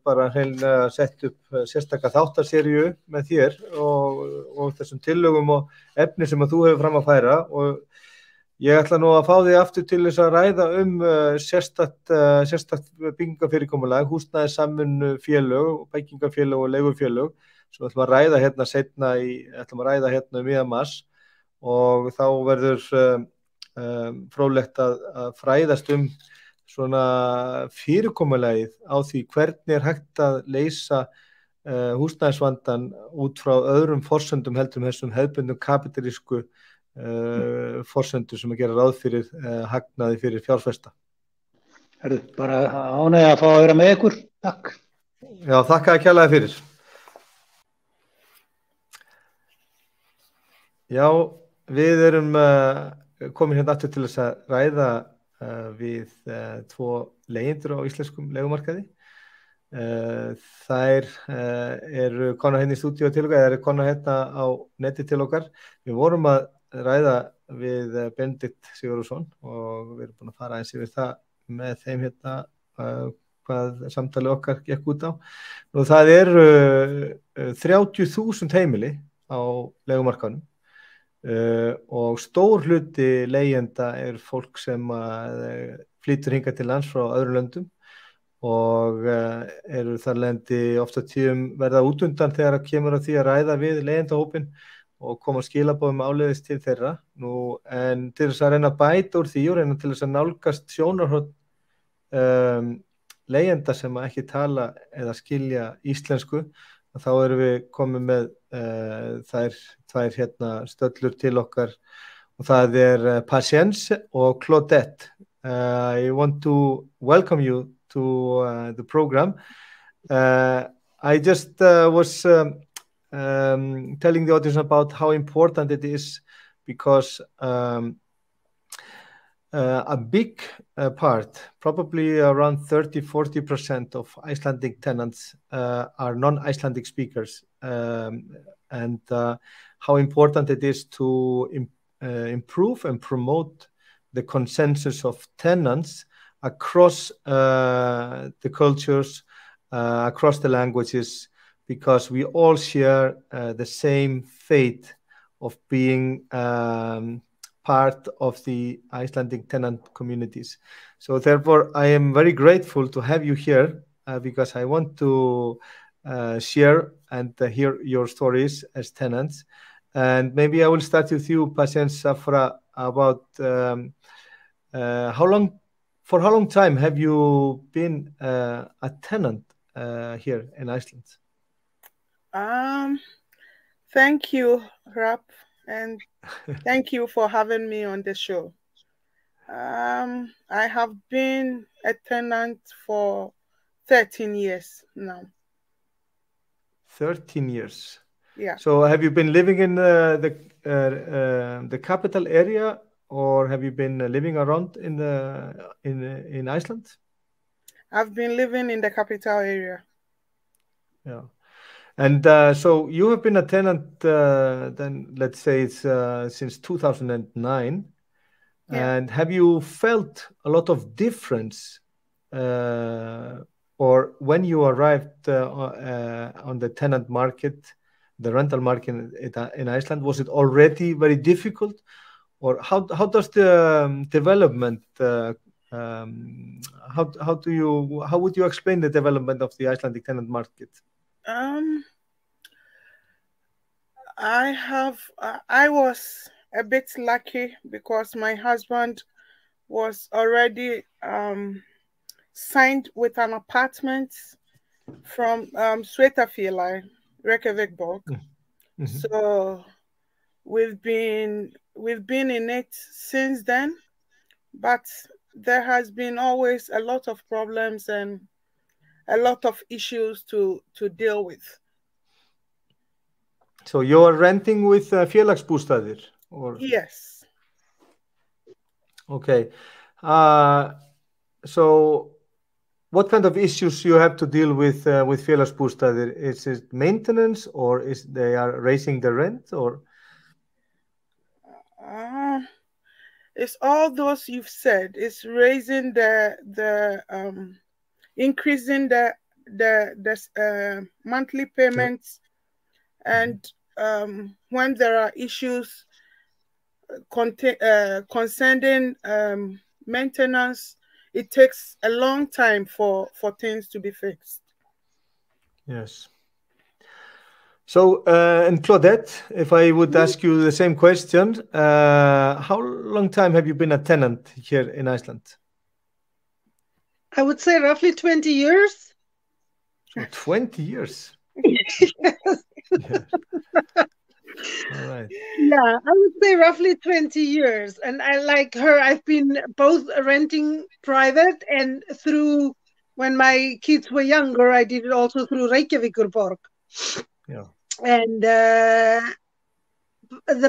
bara hreinlega sett upp sérstaka þáttarseríu með þér og þessum tillögum og efni sem að þú hefur fram að færa og ég ætla nú að fá þig aftur til þess að ræða sérstakt byggingafyrirkomulag, húsnæðissamvinnufélög, byggingafélög og leigufélög sem við ætlum að ræða hérna seinna miðjan mars og þá verður fróðlegt að fræðast svona fyrirkomulagið á því hvernig hægt að leysa húsnæðisvandan út frá öðrum forsendum heldur þessum hefðbundnum kapítalísku forsendur sem að gera ráð fyrir hagnaði fyrir fjárfesta. Bara ánægja að fá að vera með ykkur. Takk. Já, þakka að kærlega fyrir. Já, við erum komin hérna aftur til þess að ræða við tvo leigjendur á íslenskum leigumarkaði. Þær eru komnar hérna í stúdíu til okkar, þær eru komnar hérna á neti til okkar. Við vorum að ræða við Benedikt Sigurðarson og við erum búin að fara eins yfir það með þeim hérna hvað samtali okkar gekk út á. Nú það eru 30.000 heimili á leigumarkaðnum og stór hluti leigjenda fólk sem flýtur hingað til lands frá öðrum löndum og eru þar lendi ofta tíðum verða út undan þegar að kemur að því að ræða við leigjendahópinn og koma skilaboðum áleiðis til þeirra. Nú, en til þess að reyna að bæta úr því og reyna til þess að nálgast sjónarhorn leigjenda sem ekki tala eða skilja íslensku, þá erum við komið með þær hérna stöllur til okkar og það Patience og Claudette. I want to welcome you to the program. I just was telling the audience about how important it is because a big part, probably around 30-40% of Icelandic tenants are non-Icelandic speakers, and how important it is to improve and promote the consensus of tenants across the cultures across the languages, because we all share the same fate of being part of the Icelandic tenant communities. So therefore, I am very grateful to have you here because I want to share and hear your stories as tenants. And maybe I will start with you, Patience Safra, about for how long time have you been a tenant here in Iceland? Thank you, Rap, and thank you for having me on the show. I have been a tenant for 13 years now. 13 years. Yeah. So have you been living in the capital area, or have you been living around in Iceland? I've been living in the capital area. Yeah. And so you have been a tenant then, let's say it's since 2009. Yeah. And have you felt a lot of difference or when you arrived on the tenant market, the rental market in Iceland, was it already very difficult? Or how does the development, how would you explain the development of the Icelandic tenant market? I was a bit lucky because my husband was already signed with an apartment from Sveitarfélagi, Reykjavík. Mm-hmm. So we've been in it since then, but there has been always a lot of problems and a lot of issues to deal with. So you're renting with Félagsbústaðir, or? Yes. Okay. So what kind of issues you have to deal with Félagsbústaðir? Is it maintenance, or is they are raising the rent, or? It's all those you've said. It's raising increasing the monthly payments, and when there are issues concerning maintenance, it takes a long time for things to be fixed. Yes. So, and Claudette, if I would ask you the same question, how long time have you been a tenant here in Iceland? I would say roughly 20 years. Oh, 20 years? Yes. Yes. All right. Yeah, I would say roughly 20 years. And I, like her, I've been both renting private and through, when my kids were younger, I did it also through Reykjavíkurborg. Yeah. And the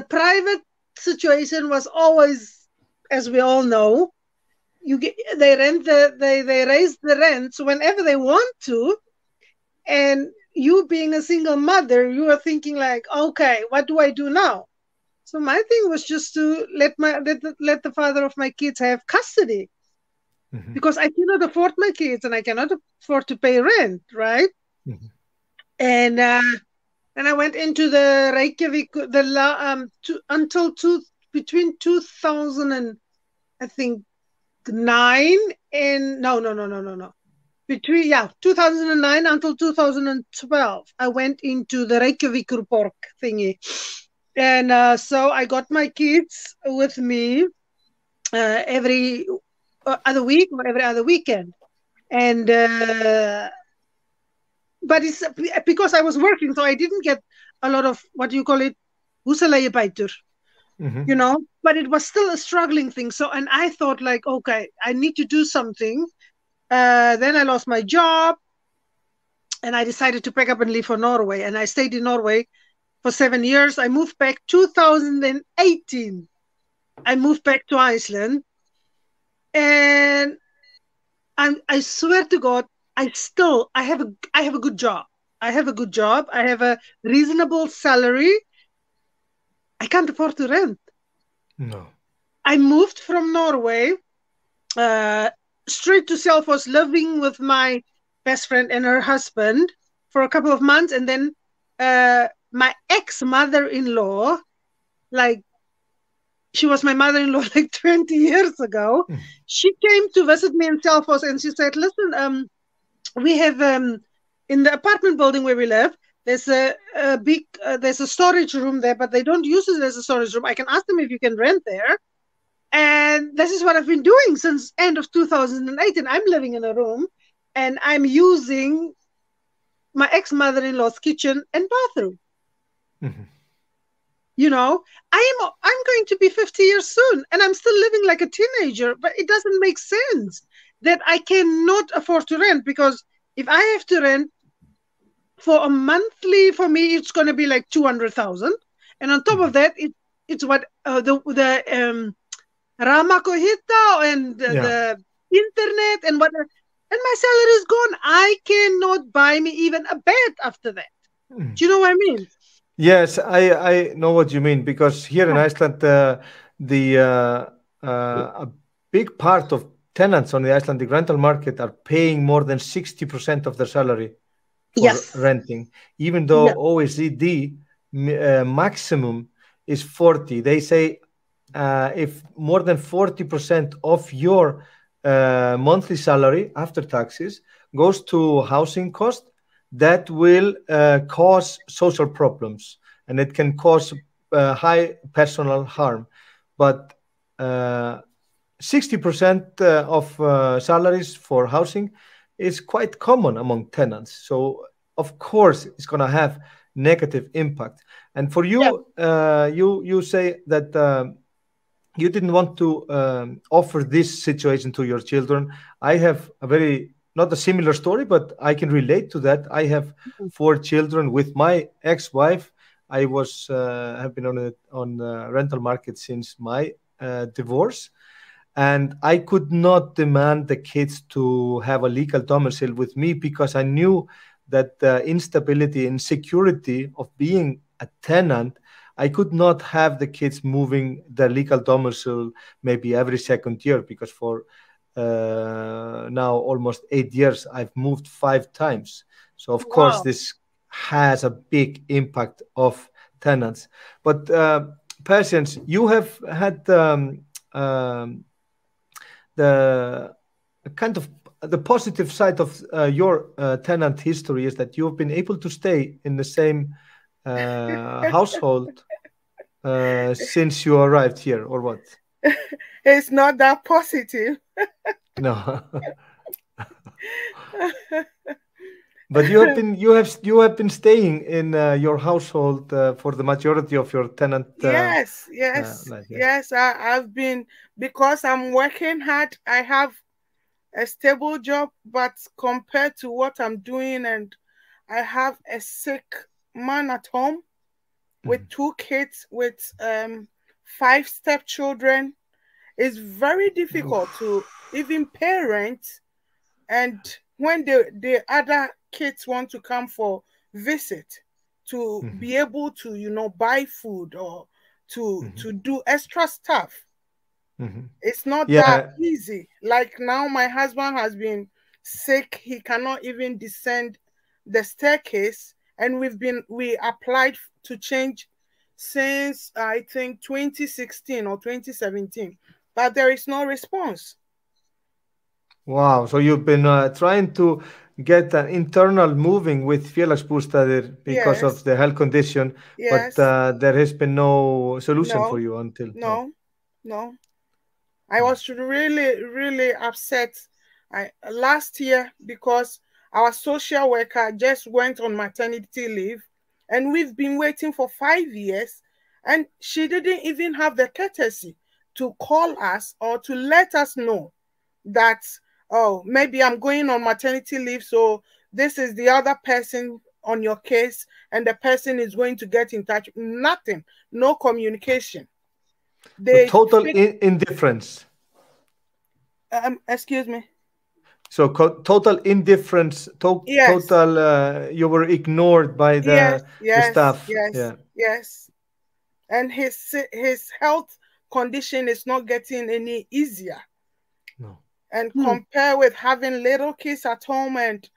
private situation was always, as we all know, they raise the rents whenever they want to, and you being a single mother, you are thinking like, okay, what do I do now? So my thing was just to let the father of my kids have custody, because I cannot afford my kids and I cannot afford to pay rent, right? And I went into the Reykjavik between 2000 and I think 9 and no. Between 2009 until 2012, I went into the Reykjavíkurborg thingy, and so I got my kids with me every other week or every other weekend, and but it's because I was working, so I didn't get a lot of, what do you call it, húsaleigubætur, you know, but it was still a struggling thing. So, and I thought like, okay, I need to do something. Then I lost my job and I decided to pack up and leave for Norway. And I stayed in Norway for 7 years. I moved back 2018. I moved back to Iceland. And I swear to God, I have a good job. I have a good job. I have a reasonable salary. I can't afford to rent. No. I moved from Norway straight to Selfoss, living with my best friend and her husband for a couple of months, and then my ex-mother-in-law, like, she was my mother-in-law like 20 years ago. She came to visit me in Telfos, and she said, listen, we have in the apartment building where we live, there's a big there's a storage room there, but they don't use it as a storage room. I can ask them if you can rent there. And this is what I've been doing since end of 2008. And I'm living in a room, and I'm using my ex-mother-in-law's kitchen and bathroom. You know, I'm going to be 50 years soon, and I'm still living like a teenager, but it doesn't make sense that I cannot afford to rent, because if I have to rent for a monthly, for me, it's going to be like 200,000. And on top of that, it's what the Ramakohita and the internet and whatever. And my salary is gone. I cannot buy me even a bed after that. Do you know what I mean? Yes, I know what you mean, because here in Iceland, a big part of tenants on the Icelandic rental market are paying more than 60% of their salary for renting, even though OECD maximum is 40. They say if more than 40% of your monthly salary after taxes goes to housing cost, that will cause social problems, and it can cause high personal harm. But 60% of salaries for housing is quite common among tenants. So, of course, it's going to have negative impact. And for you, you say that you didn't want to offer this situation to your children. I have not a similar story, but I can relate to that. I have 4 children with my ex-wife. I have been on the rental market since my divorce, and I could not demand the kids to have a legal domicile with me, because I knew that the instability and security of being a tenant, I could not have the kids moving their legal domicile maybe every second year, because for now almost 8 years, I've moved 5 times. So of course this has a big impact of tenants. But Patience, you have had the kind of the positive side of your tenant history is that you've been able to stay in the same household since you arrived here, or what? It's not that positive. No. But you have been staying in your household for the majority of your tenant life. Yes. I've been, because I'm working hard. I have a stable job, but compared to what I'm doing, and I have a sick man at home with 2 kids with 5 stepchildren. It's very difficult to even parent, and when the other kids want to come for visit, to be able to, you know, buy food or to do extra stuff. It's not that easy. Like now, my husband has been sick. He cannot even descend the staircase, and we applied to change since I think 2016 or 2017, but there is no response. Wow. So you've been trying to get an internal moving with Félagsbústaðir because of the health condition, but there has been no solution for you until no. I was really upset last year, because our social worker just went on maternity leave, and we've been waiting for 5 years, and she didn't even have the courtesy to call us or to let us know that, oh, maybe I'm going on maternity leave, so this is the other person on your case, and the person is going to get in touch. Nothing, no communication. Total indifference. Excuse me. So total indifference. Total. You were ignored by the staff. Yes. And his health condition is not getting any easier. No. And compare with having little kids at home, and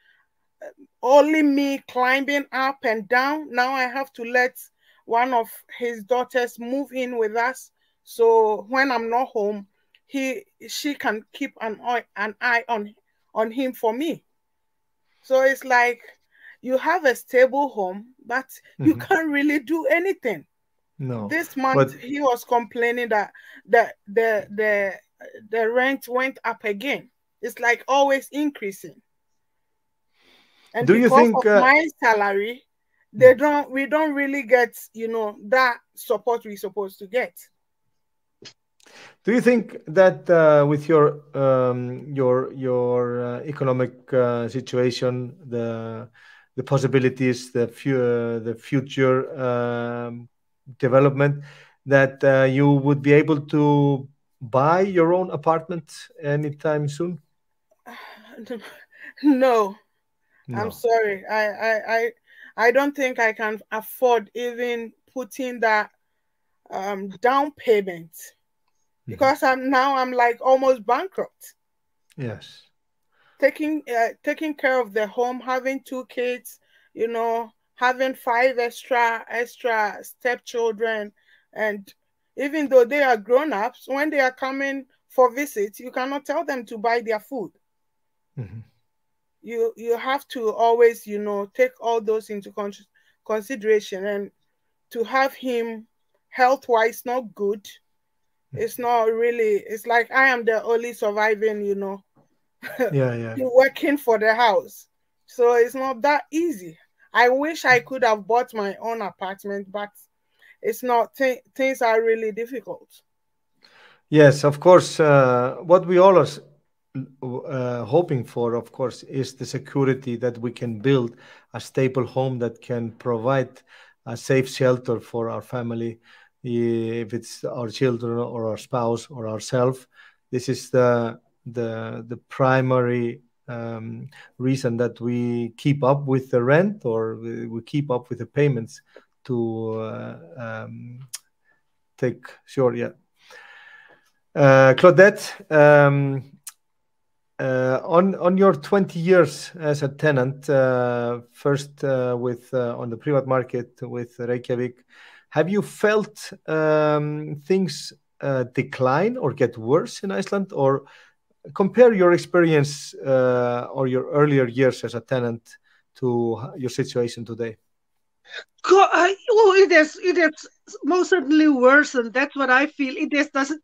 only me climbing up and down. Now I have to let one of his daughters move in with us. So when I'm not home, she can keep an eye on him for me. So it's like you have a stable home, but you can't really do anything. No. This month he was complaining that the rent went up again. It's like always increasing. And do you think of my salary, we don't really get, that support we're supposed to get. Do you think that with your economic situation, the possibilities, the future development, that you would be able to buy your own apartment anytime soon? No. I'm sorry. I don't think I can afford even putting that down payment, because I'm like almost bankrupt. Yes. Taking care of the home, having 2 kids, having 5 extra stepchildren, and even though they are grown-ups, when they are coming for visits, you cannot tell them to buy their food. You have to always, take all those into consideration, and to have him health-wise not good, it's not really, it's like I am the only surviving, working for the house. So it's not that easy. I wish I could have bought my own apartment, but it's not, things are really difficult. Yes, of course. What we all are hoping for, of course, is the security that we can build a stable home that can provide a safe shelter for our family, if it's our children or our spouse or ourselves. This is the primary reason that we keep up with the rent, or we keep up with the payments to take sure. Yeah. Claudette, on your 20 years as a tenant, first with on the private market with Reykjavik, have you felt things decline or get worse in Iceland, or compare your experience or your earlier years as a tenant to your situation today? It is most certainly worse, and that's what I feel. It doesn't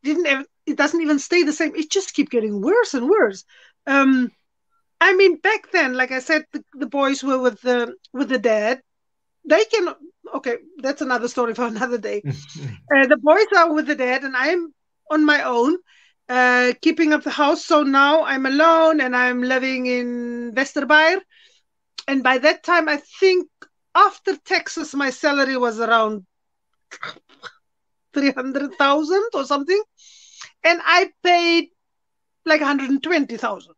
even stay the same. It just keeps getting worse and worse. I mean, back then, like I said, the boys were with the dad. They can, okay, that's another story for another day. The boys are with the dad, and I'm on my own, keeping up the house. So now I'm alone, and I'm living in Vesturbær. And by that time, I think after taxes, my salary was around 300,000 or something, and I paid like 120,000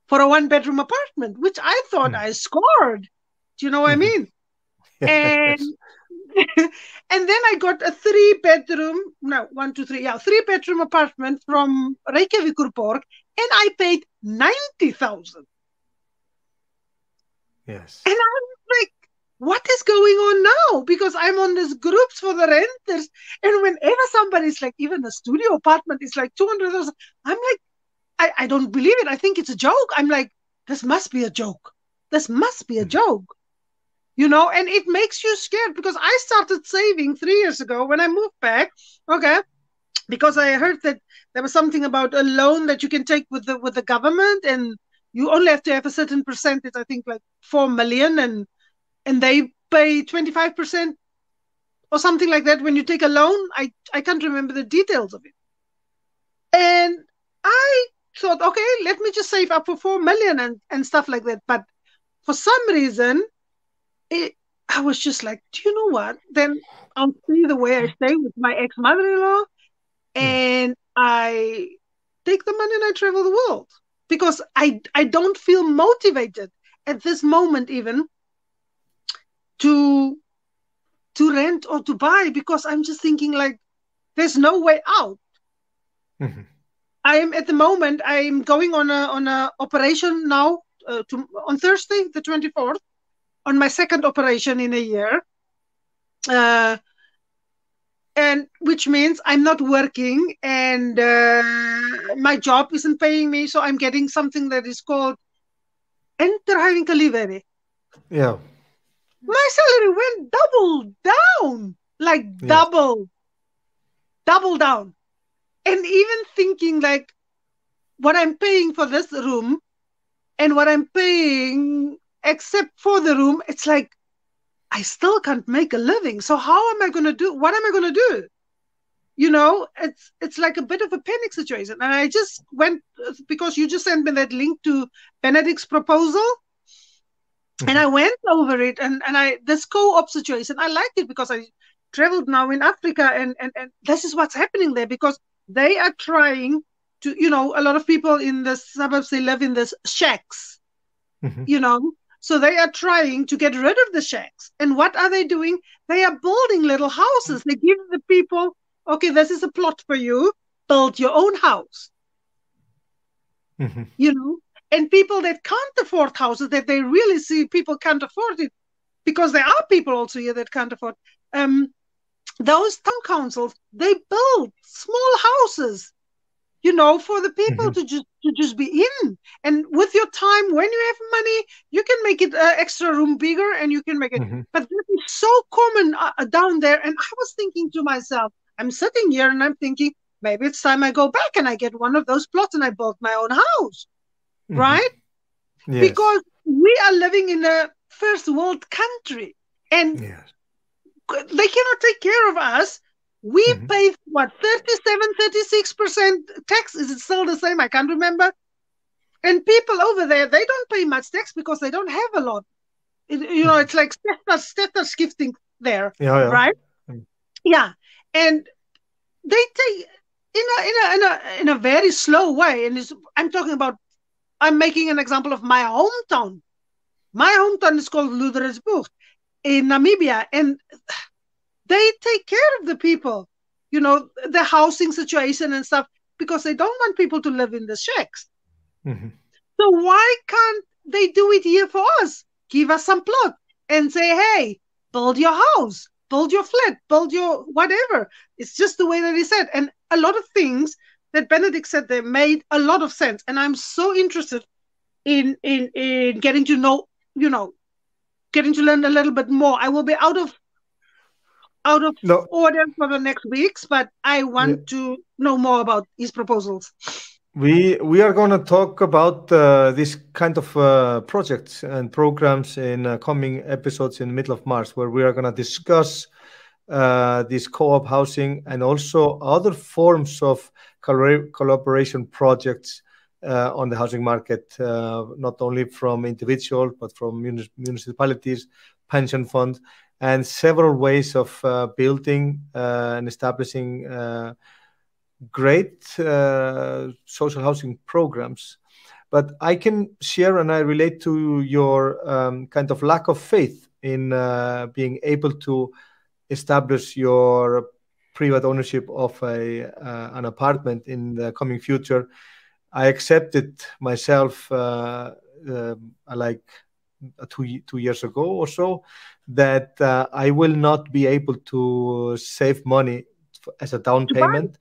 for a 1-bedroom apartment, which I thought I scored. Do you know what I mean? And and then I got a 3-bedroom, no, 1, 2, 3, 3-bedroom apartment from Reykjavíkurborg, and I paid 90,000. Yes. And I'm like, what is going on now? Because I'm on these groups for the renters, and whenever somebody's like, even a studio apartment is like 200,000, I'm like, I don't believe it. I think it's a joke. I'm like, this must be a joke. This must be a joke. And it makes you scared, because I started saving 3 years ago when I moved back. Okay. Because I heard that there was something about a loan that you can take with the government, and you only have to have a certain percentage, I think like 4 million, and they pay 25% or something like that when you take a loan. I can't remember the details of it. And I thought, okay, let me just save up for 4 million and stuff like that. But for some reason, I was just like, do you know what? Then I'll stay the way I stay with my ex-mother-in-law, and I take the money and I travel the world, because I don't feel motivated at this moment even to rent or to buy, because I'm just thinking like, there's no way out. I am at the moment, I'm going on a operation now on Thursday, the 24th, on my second operation in a year. And which means I'm not working, and my job isn't paying me, so I'm getting something that is called endurhæfingarlífeyri. Yeah. My salary went double down, like double down. And even thinking like what I'm paying for this room and what I'm paying except for the room, it's like, I still can't make a living. So how am I going to do? What am I going to do? You know, it's like a bit of a panic situation. And I just went, because you just sent me that link to Benedikt's proposal. Mm-hmm. And I went over it, and this co-op situation, I liked it because I traveled now in Africa, and this is what's happening there, because they are trying to, you know, a lot of people in the suburbs, they live in these shacks, mm-hmm. you know, so they are trying to get rid of the shacks. And what are they doing? They are building little houses. They give the people, okay, this is a plot for you, build your own house. Mm-hmm. You know, and people that can't afford houses, that they really see people can't afford it, because there are people also here that can't afford. Those town councils, they build small houses, you know, for the people mm-hmm. to just be in. And with your time, when you have money, you can make it extra room bigger, and you can make it. Mm-hmm. But this is so common down there. And I was thinking to myself, I'm sitting here and I'm thinking, maybe it's time I go back and I get one of those plots and I build my own house, mm-hmm. right? Yes. Because we are living in a first world country, and yes. they cannot take care of us. We mm-hmm. pay, what, 37, 36% tax? Is it still the same? I can't remember. And people over there, they don't pay much tax because they don't have a lot. You know, it's like Stefnarskipting there, right? Mm-hmm. Yeah. And they take in a very slow way. And I'm talking about, I'm making an example of my hometown. My hometown is called Lutheresburg in Namibia, and they take care of the people, you know, the housing situation and stuff, because they don't want people to live in the shacks. Mm-hmm. So why can't they do it here for us? Give us some plot and say, hey, build your house, build your flat, build your whatever. It's just the way that he said. And a lot of things that Benedikt said there made a lot of sense. And I'm so interested in getting to know, you know, getting to learn a little bit more. I will be out of order for the next weeks, but I want to know more about his proposals. We are going to talk about this kind of projects and programs in coming episodes in the middle of March, where we are going to discuss this co-op housing and also other forms of collaboration projects on the housing market, not only from individuals, but from municipalities, pension funds, and several ways of building and establishing great social housing programs. But I can share, and I relate to your kind of lack of faith in being able to establish your private ownership of an apartment in the coming future. I accepted myself like 2 years ago or so that I will not be able to save money as a down payment.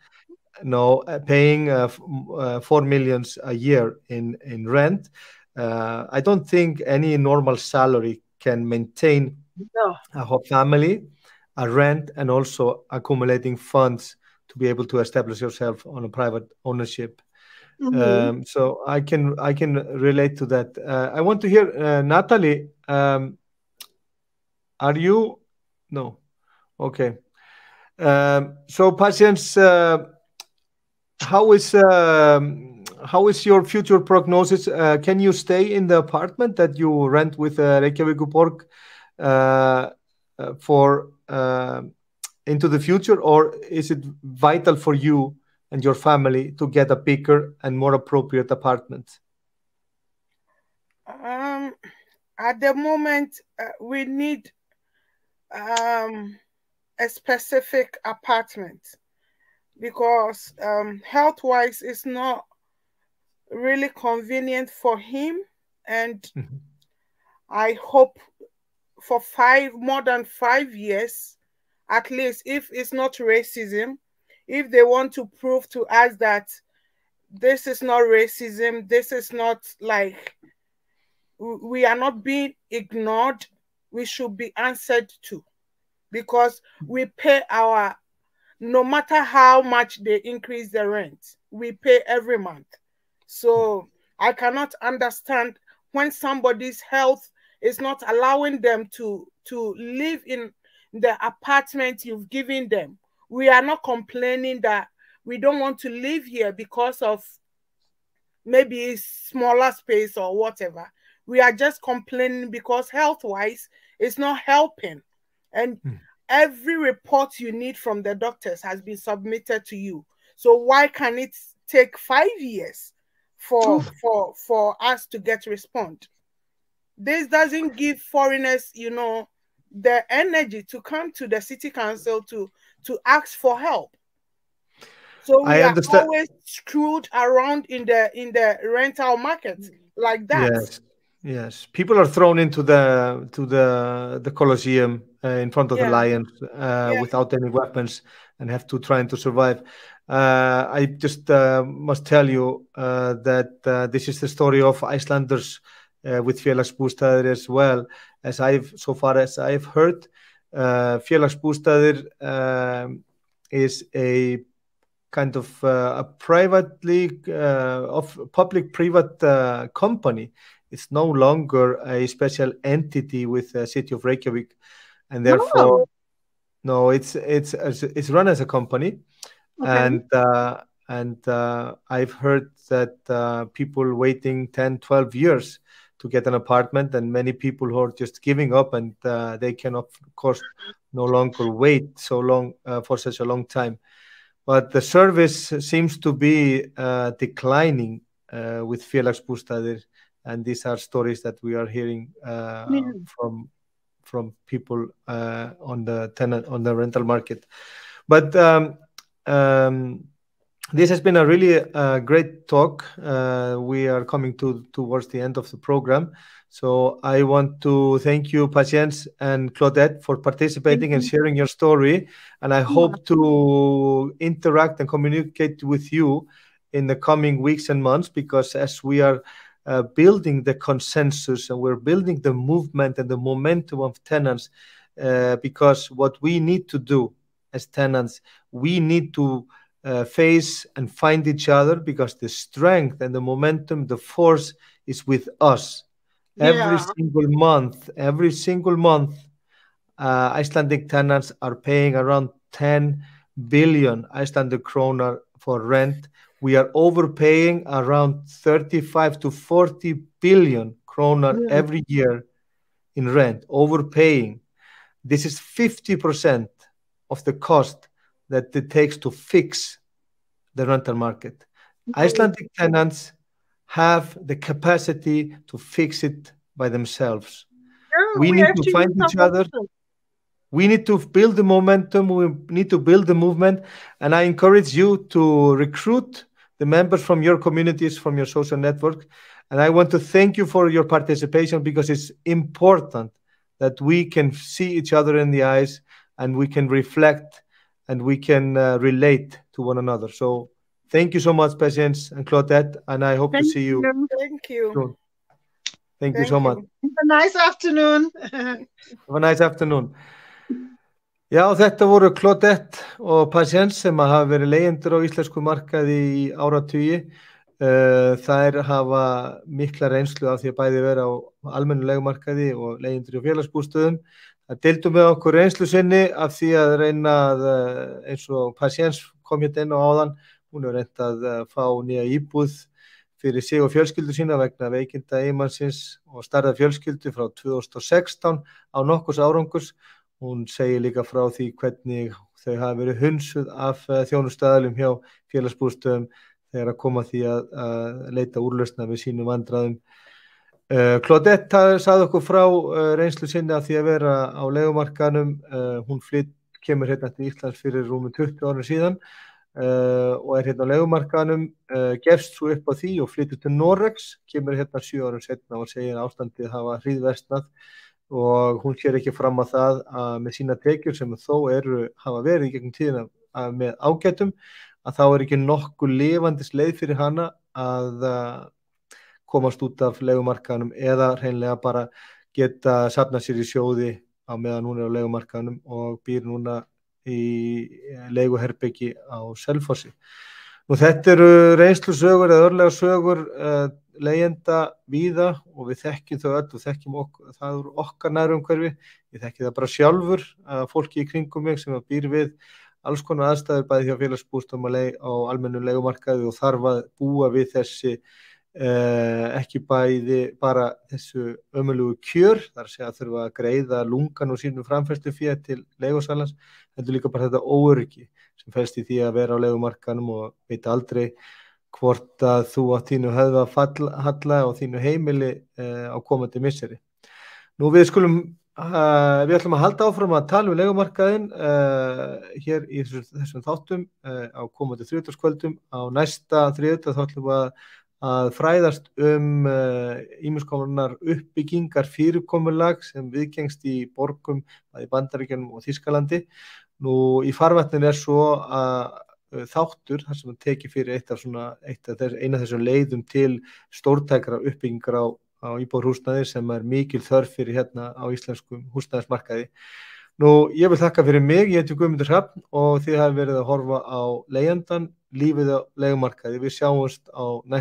No, paying 4 million a year in rent. I don't think any normal salary can maintain a whole family, a rent, and also accumulating funds to be able to establish yourself on a private ownership. Mm-hmm. So I can relate to that. I want to hear Natalie. Are you? No. Okay. So patience. How is your future prognosis? Can you stay in the apartment that you rent with Reykjavíkurborg for into the future, or is it vital for you and your family to get a bigger and more appropriate apartment? At the moment, we need a specific apartment, because health-wise it's not really convenient for him And I hope for more than 5 years, at least, if it's not racism, if they want to prove to us that this is not racism, this is not like, we are not being ignored, we should be answered to, because we pay no matter how much they increase the rent, we pay every month. So I cannot understand when somebody's health is not allowing them to live in the apartment you've given them. We are not complaining that we don't want to live here because of maybe it's smaller space or whatever. We are just complaining because health-wise, it's not helping. And every report you need from the doctors has been submitted to you. So why can it take 5 years for us to get response? This doesn't give foreigners, the energy to come to the city council to ask for help. So we are always screwed around in the rental market like that. Yes. People are thrown into the Colosseum in front of the lions without any weapons and have to try to survive. I just must tell you that this is the story of Icelanders with Félagsbústaðir as well, so far as I've heard. Félagsbústaðir is a kind of a public-private company. It's no longer a special entity with the city of Reykjavik, and therefore, no, it's run as a company. Okay. And I've heard that people waiting 10, 12 years to get an apartment, and many people who are just giving up, and they can of course no longer wait so long for such a long time. But the service seems to be declining with Félagsbústaðir, and these are stories that we are hearing from people on the rental market. But this has been a really great talk. We are coming towards the end of the program. So I want to thank you, Patience and Claudette, for participating and sharing your story. And I hope to interact and communicate with you in the coming weeks and months, because as we are building the consensus and we're building the movement and the momentum of tenants, because what we need to do as tenants, we need to face and find each other, because the strength and the momentum, the force is with us. Every single month, Icelandic tenants are paying around 10 billion Icelandic kroner for rent. We are overpaying around 35 to 40 billion kroner every year in rent, overpaying. This is 50% of the cost that it takes to fix the rental market. Icelandic tenants have the capacity to fix it by themselves. We need to find each other. We need to build the momentum. We need to build the movement. And I encourage you to recruit the members from your communities, from your social network. And I want to thank you for your participation, because it's important that we can see each other in the eyes and we can reflect and we can relate to one another. So thank you so much, Patience and Claudette, and I hope to see you. Thank you. Soon. Thank you so much. Have a nice afternoon. Have a nice afternoon. Já, þetta voru Claudette og Patience sem hafa verið leigjendur á íslensku markaði í áratugi. Þær hafa mikla reynslu af því að bæði vera á almennu leigumarkaði og leigjendur á félagsbústöðum. Það deildu með okkur reynslu sinni af því að reyna að, eins og Patience kom hérna inn á áðan, hún hefur reynt að fá nýja íbúð fyrir sig og fjölskyldu sína vegna veikinda eiginmannsins og stærðar fjölskyldu frá 2016 á nokkurs árangurs. Hún segir líka frá því hvernig þau hafa verið hunsuð af þjónustaðalum hjá félagsbústöðum þegar að koma því að leita úrlausna við sínum vandræðum. Claudette sagði okkur frá reynslu sinni af því að vera á leigumarkaðnum. Hún kemur hérna til Íslands fyrir rúmum 20 árum síðan. og hérna á leigumarkaðinum, gefst svo upp á því og flytur til Noregs, kemur hérna 7 árum seinna og segir að ástandið hafa hríðversnað og hún sér ekki fram á það að með sína tekjur sem þó hafa verið í gegnum tíðina með ágætum, að þá ekki nokkuð lifandis leið fyrir hana að komast út af leigumarkaðinum eða hreinlega bara geta safnað sér í sjóði á meðan hún á leigumarkaðinum og býr núna í leiguherbergi á Selfossi. Nú þetta reynslusögur eða örlegasögur leigjenda víða og við þekkjum þau öll og þekkjum það okkar nærumhverfi. Ég þekki það bara sjálfur, fólki í kringum mig sem býr við alls konar aðstæður bæði hjá félagsbústöðum á almennum leigumarkaði og þarf að búa við þessi ekki bæði bara þessu ömurlegu kjör, þar að segja að þurfa að greiða lungan og sínum framfærslufé til leigusalans, heldur líka bara þetta óöryggi sem felst í því að vera á leigumarkaðnum og veit aldrei hvort að þú á þínu höfða halla og þínu heimili á komandi misseri. Nú við ætlum að halda áfram að tala leigumarkaðinn hér í þessum þáttum á komandi þriðjudagskvöldum. Á næsta þriðjudag þá ætlum við að fræðast ýmiss konar uppbyggingar fyrirkomulag sem viðgengst í borgum í Bandaríkjunum og Þýskalandi. Nú í farvatninu svo að þáttur þar sem tekið fyrir eina af þessum leiðum til stórtækra uppbyggingar á íbúðarhúsnæði sem mikil þörf fyrir hérna á íslenskum húsnæðismarkaði. Nú ég vil þakka fyrir mig, ég heiti Guðmundur Hrafn og þið hafi verið að horfa á Leigjandann, lífið á leigumarkaði. Við sjáumst á næsta